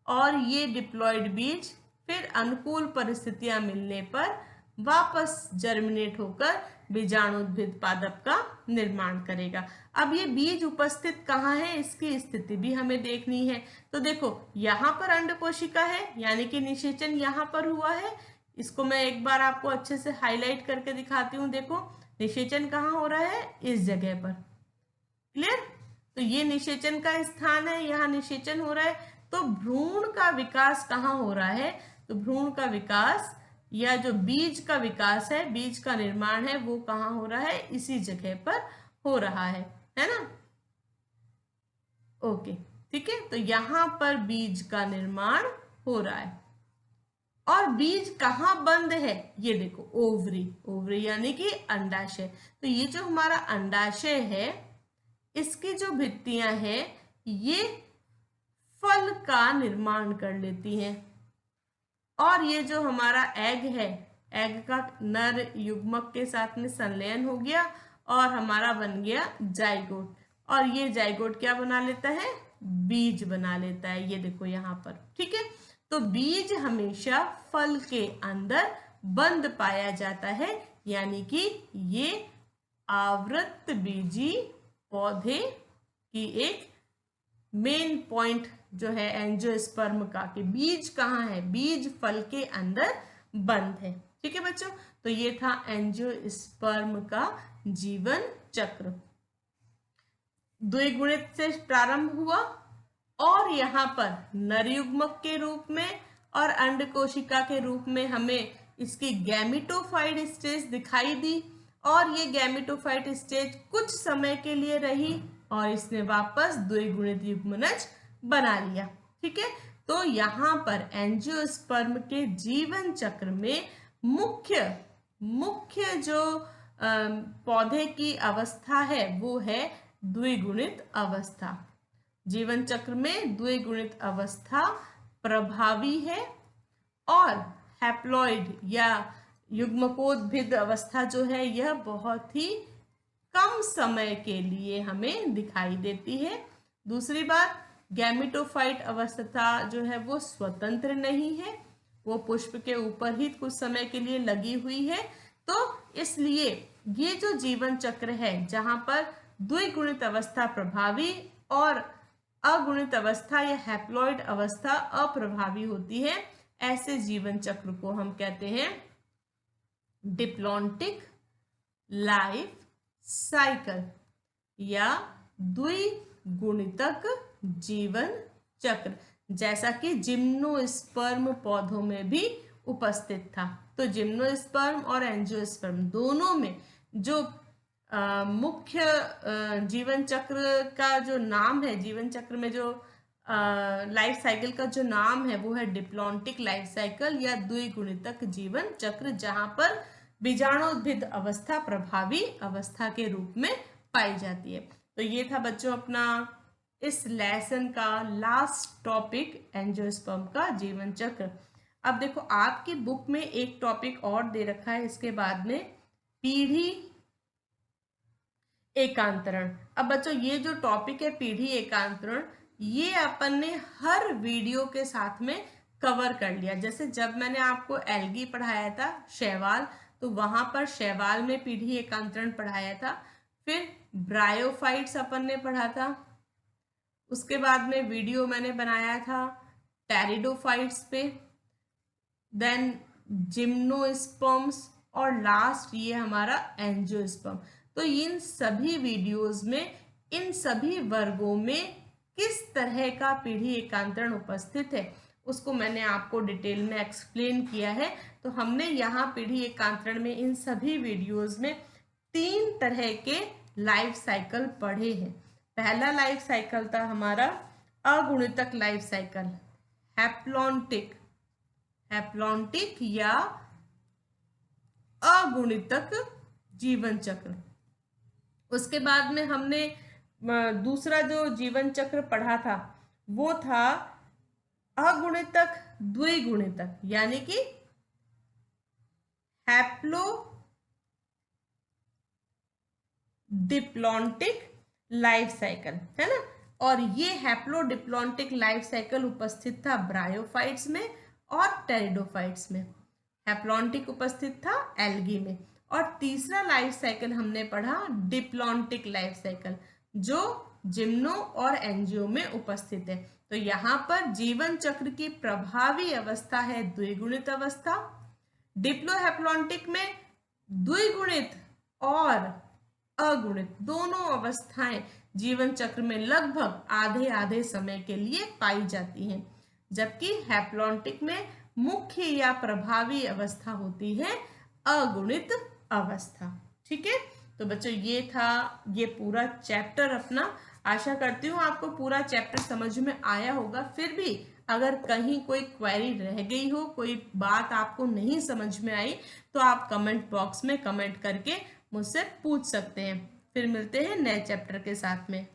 और ये डिप्लॉइड बीज फिर अनुकूल परिस्थितियां मिलने पर वापस जर्मिनेट होकर बीजाणुद्भिद पादप का निर्माण करेगा। अब ये बीज उपस्थित कहाँ है, इसकी स्थिति भी हमें देखनी है। तो देखो यहाँ पर अंड कोशिका है, यानी कि निषेचन यहाँ पर हुआ है। इसको मैं एक बार आपको अच्छे से हाईलाइट करके दिखाती हूँ। देखो निषेचन कहाँ हो रहा है? इस जगह पर। क्लियर। तो ये निषेचन का स्थान है, यहाँ निषेचन हो रहा है। तो भ्रूण का विकास कहाँ हो रहा है? तो भ्रूण का विकास या जो बीज का विकास है, बीज का निर्माण है, वो कहाँ हो रहा है? इसी जगह पर हो रहा है ना। ओके, ठीक है। तो यहाँ पर बीज का निर्माण हो रहा है और बीज कहाँ बंद है? ये देखो ओवरी, ओवरी यानी कि अंडाशय। तो ये जो हमारा अंडाशय है, इसकी जो भित्तियां हैं ये फल का निर्माण कर लेती हैं, और ये जो हमारा एग है, एग का नर युग्मक के साथ में संलयन हो गया और हमारा बन गया जाइगोट, और ये जाइगोट क्या बना लेता है? बीज बना लेता है। ये देखो यहाँ पर, ठीक है। तो बीज हमेशा फल के अंदर बंद पाया जाता है, यानी कि ये आवृत बीजी पौधे की एक मेन पॉइंट जो है एंजियोस्पर्म का, कि बीज कहाँ है? बीज फल के अंदर बंद है। ठीक है बच्चों, तो ये था एंजियोस्पर्म का जीवन चक्र। द्विगुणित से प्रारंभ हुआ और यहाँ पर नरयुग्मक के रूप में और अंड कोशिका के रूप में हमें इसकी गैमेटोफाइट स्टेज दिखाई दी, और ये गैमेटोफाइट स्टेज कुछ समय के लिए रही और इसने वापस द्विगुणित युग्मनज बना लिया। ठीक है। तो यहाँ पर एंजियोस्पर्म के जीवन चक्र में मुख्य जो पौधे की अवस्था है वो है द्विगुणित अवस्था। जीवन चक्र में द्विगुणित अवस्था प्रभावी है, और हैप्लॉइड या युग्मकोद्भिद अवस्था जो है यह बहुत ही कम समय के लिए हमें दिखाई देती है। दूसरी बात, गैमेटोफाइट अवस्था जो है वो स्वतंत्र नहीं है, वो पुष्प के ऊपर ही कुछ समय के लिए लगी हुई है। तो इसलिए ये जो जीवन चक्र है जहां पर द्विगुणित अवस्था प्रभावी और अगुणित अवस्था या हैप्लॉइड अवस्था अप्रभावी होती है, ऐसे जीवन चक्र को हम कहते हैं डिप्लॉन्टिक लाइफ साइकिल या द्विगुणितक जीवन चक्र, जैसा कि जिम्नोस्पर्म पौधों में भी उपस्थित था। तो जिम्नोस्पर्म और एंजियोस्पर्म दोनों में जो मुख्य जीवन चक्र का जो नाम है, जीवन चक्र में जो लाइफ साइकिल का जो नाम है वो है डिप्लॉन्टिक लाइफ साइकिल या द्विगुणितक जीवन चक्र, जहां पर बीजाणुोद्भिद अवस्था प्रभावी अवस्था के रूप में पाई जाती है। तो ये था बच्चों अपना इस लेसन का लास्ट टॉपिक, एंजियोस्पर्म का जीवन चक्र। अब देखो आपकी बुक में एक टॉपिक और दे रखा है इसके बाद में, पीढ़ी एकांतरण। अब बच्चों ये जो टॉपिक है पीढ़ी एकांतरण, ये अपन ने हर वीडियो के साथ में कवर कर लिया। जैसे जब मैंने आपको एल्गी पढ़ाया था शैवाल, तो वहां पर शैवाल में पीढ़ी एकांतरण पढ़ाया था। फिर ब्रायोफाइट्स अपन ने पढ़ा था, उसके बाद में वीडियो मैंने बनाया था टेरिडोफाइट्स पे, देन जिम्नोस्पर्म्स और लास्ट ये हमारा एंजियोस्पर्म। तो इन सभी वीडियोस में इन सभी वर्गों में किस तरह का पीढ़ी एकांतरण उपस्थित है उसको मैंने आपको डिटेल में एक्सप्लेन किया है। तो हमने यहाँ पीढ़ी एकांतरण में इन सभी वीडियोस में 3 तरह के लाइफ साइकिल पढ़े हैं। पहला लाइफ साइकिल था हमारा अगुणितक लाइफ साइकिल, हैप्लॉन्टिक या अगुणितक जीवन चक्र। उसके बाद में हमने दूसरा जो जीवन चक्र पढ़ा था वो था अगुणितक द्विगुणितक, यानी कि हैप्लो डिप्लॉन्टिक लाइफ साइकिल, है ना। और ये हैप्लोडिप्लॉन्टिक लाइफ साइकिल उपस्थित था ब्रायोफाइट्स में और टेरिडोफाइट्स में। हैप्लॉन्टिक उपस्थित था एल्गी में। और तीसरा लाइफ साइकिल हमने पढ़ा डिप्लॉन्टिक लाइफ साइकिल, जो जिम्नो और एंजियो में उपस्थित है। तो यहाँ पर जीवन चक्र की प्रभावी अवस्था है द्विगुणित अवस्था। डिप्लोहैप्लॉन्टिक में द्विगुणित और अगुणित दोनों अवस्थाएं जीवन चक्र में लगभग आधे आधे समय के लिए पाई जाती हैं, जबकि हैप्लॉन्टिक में मुख्य या प्रभावी अवस्था होती है अगुणित अवस्था। ठीक है, तो बच्चों ये था ये पूरा चैप्टर अपना। आशा करती हूँ आपको पूरा चैप्टर समझ में आया होगा। फिर भी अगर कहीं कोई क्वेरी रह गई हो, कोई बात आपको नहीं समझ में आई, तो आप कमेंट बॉक्स में कमेंट करके मुझसे पूछ सकते हैं। फिर मिलते हैं नए चैप्टर के साथ में।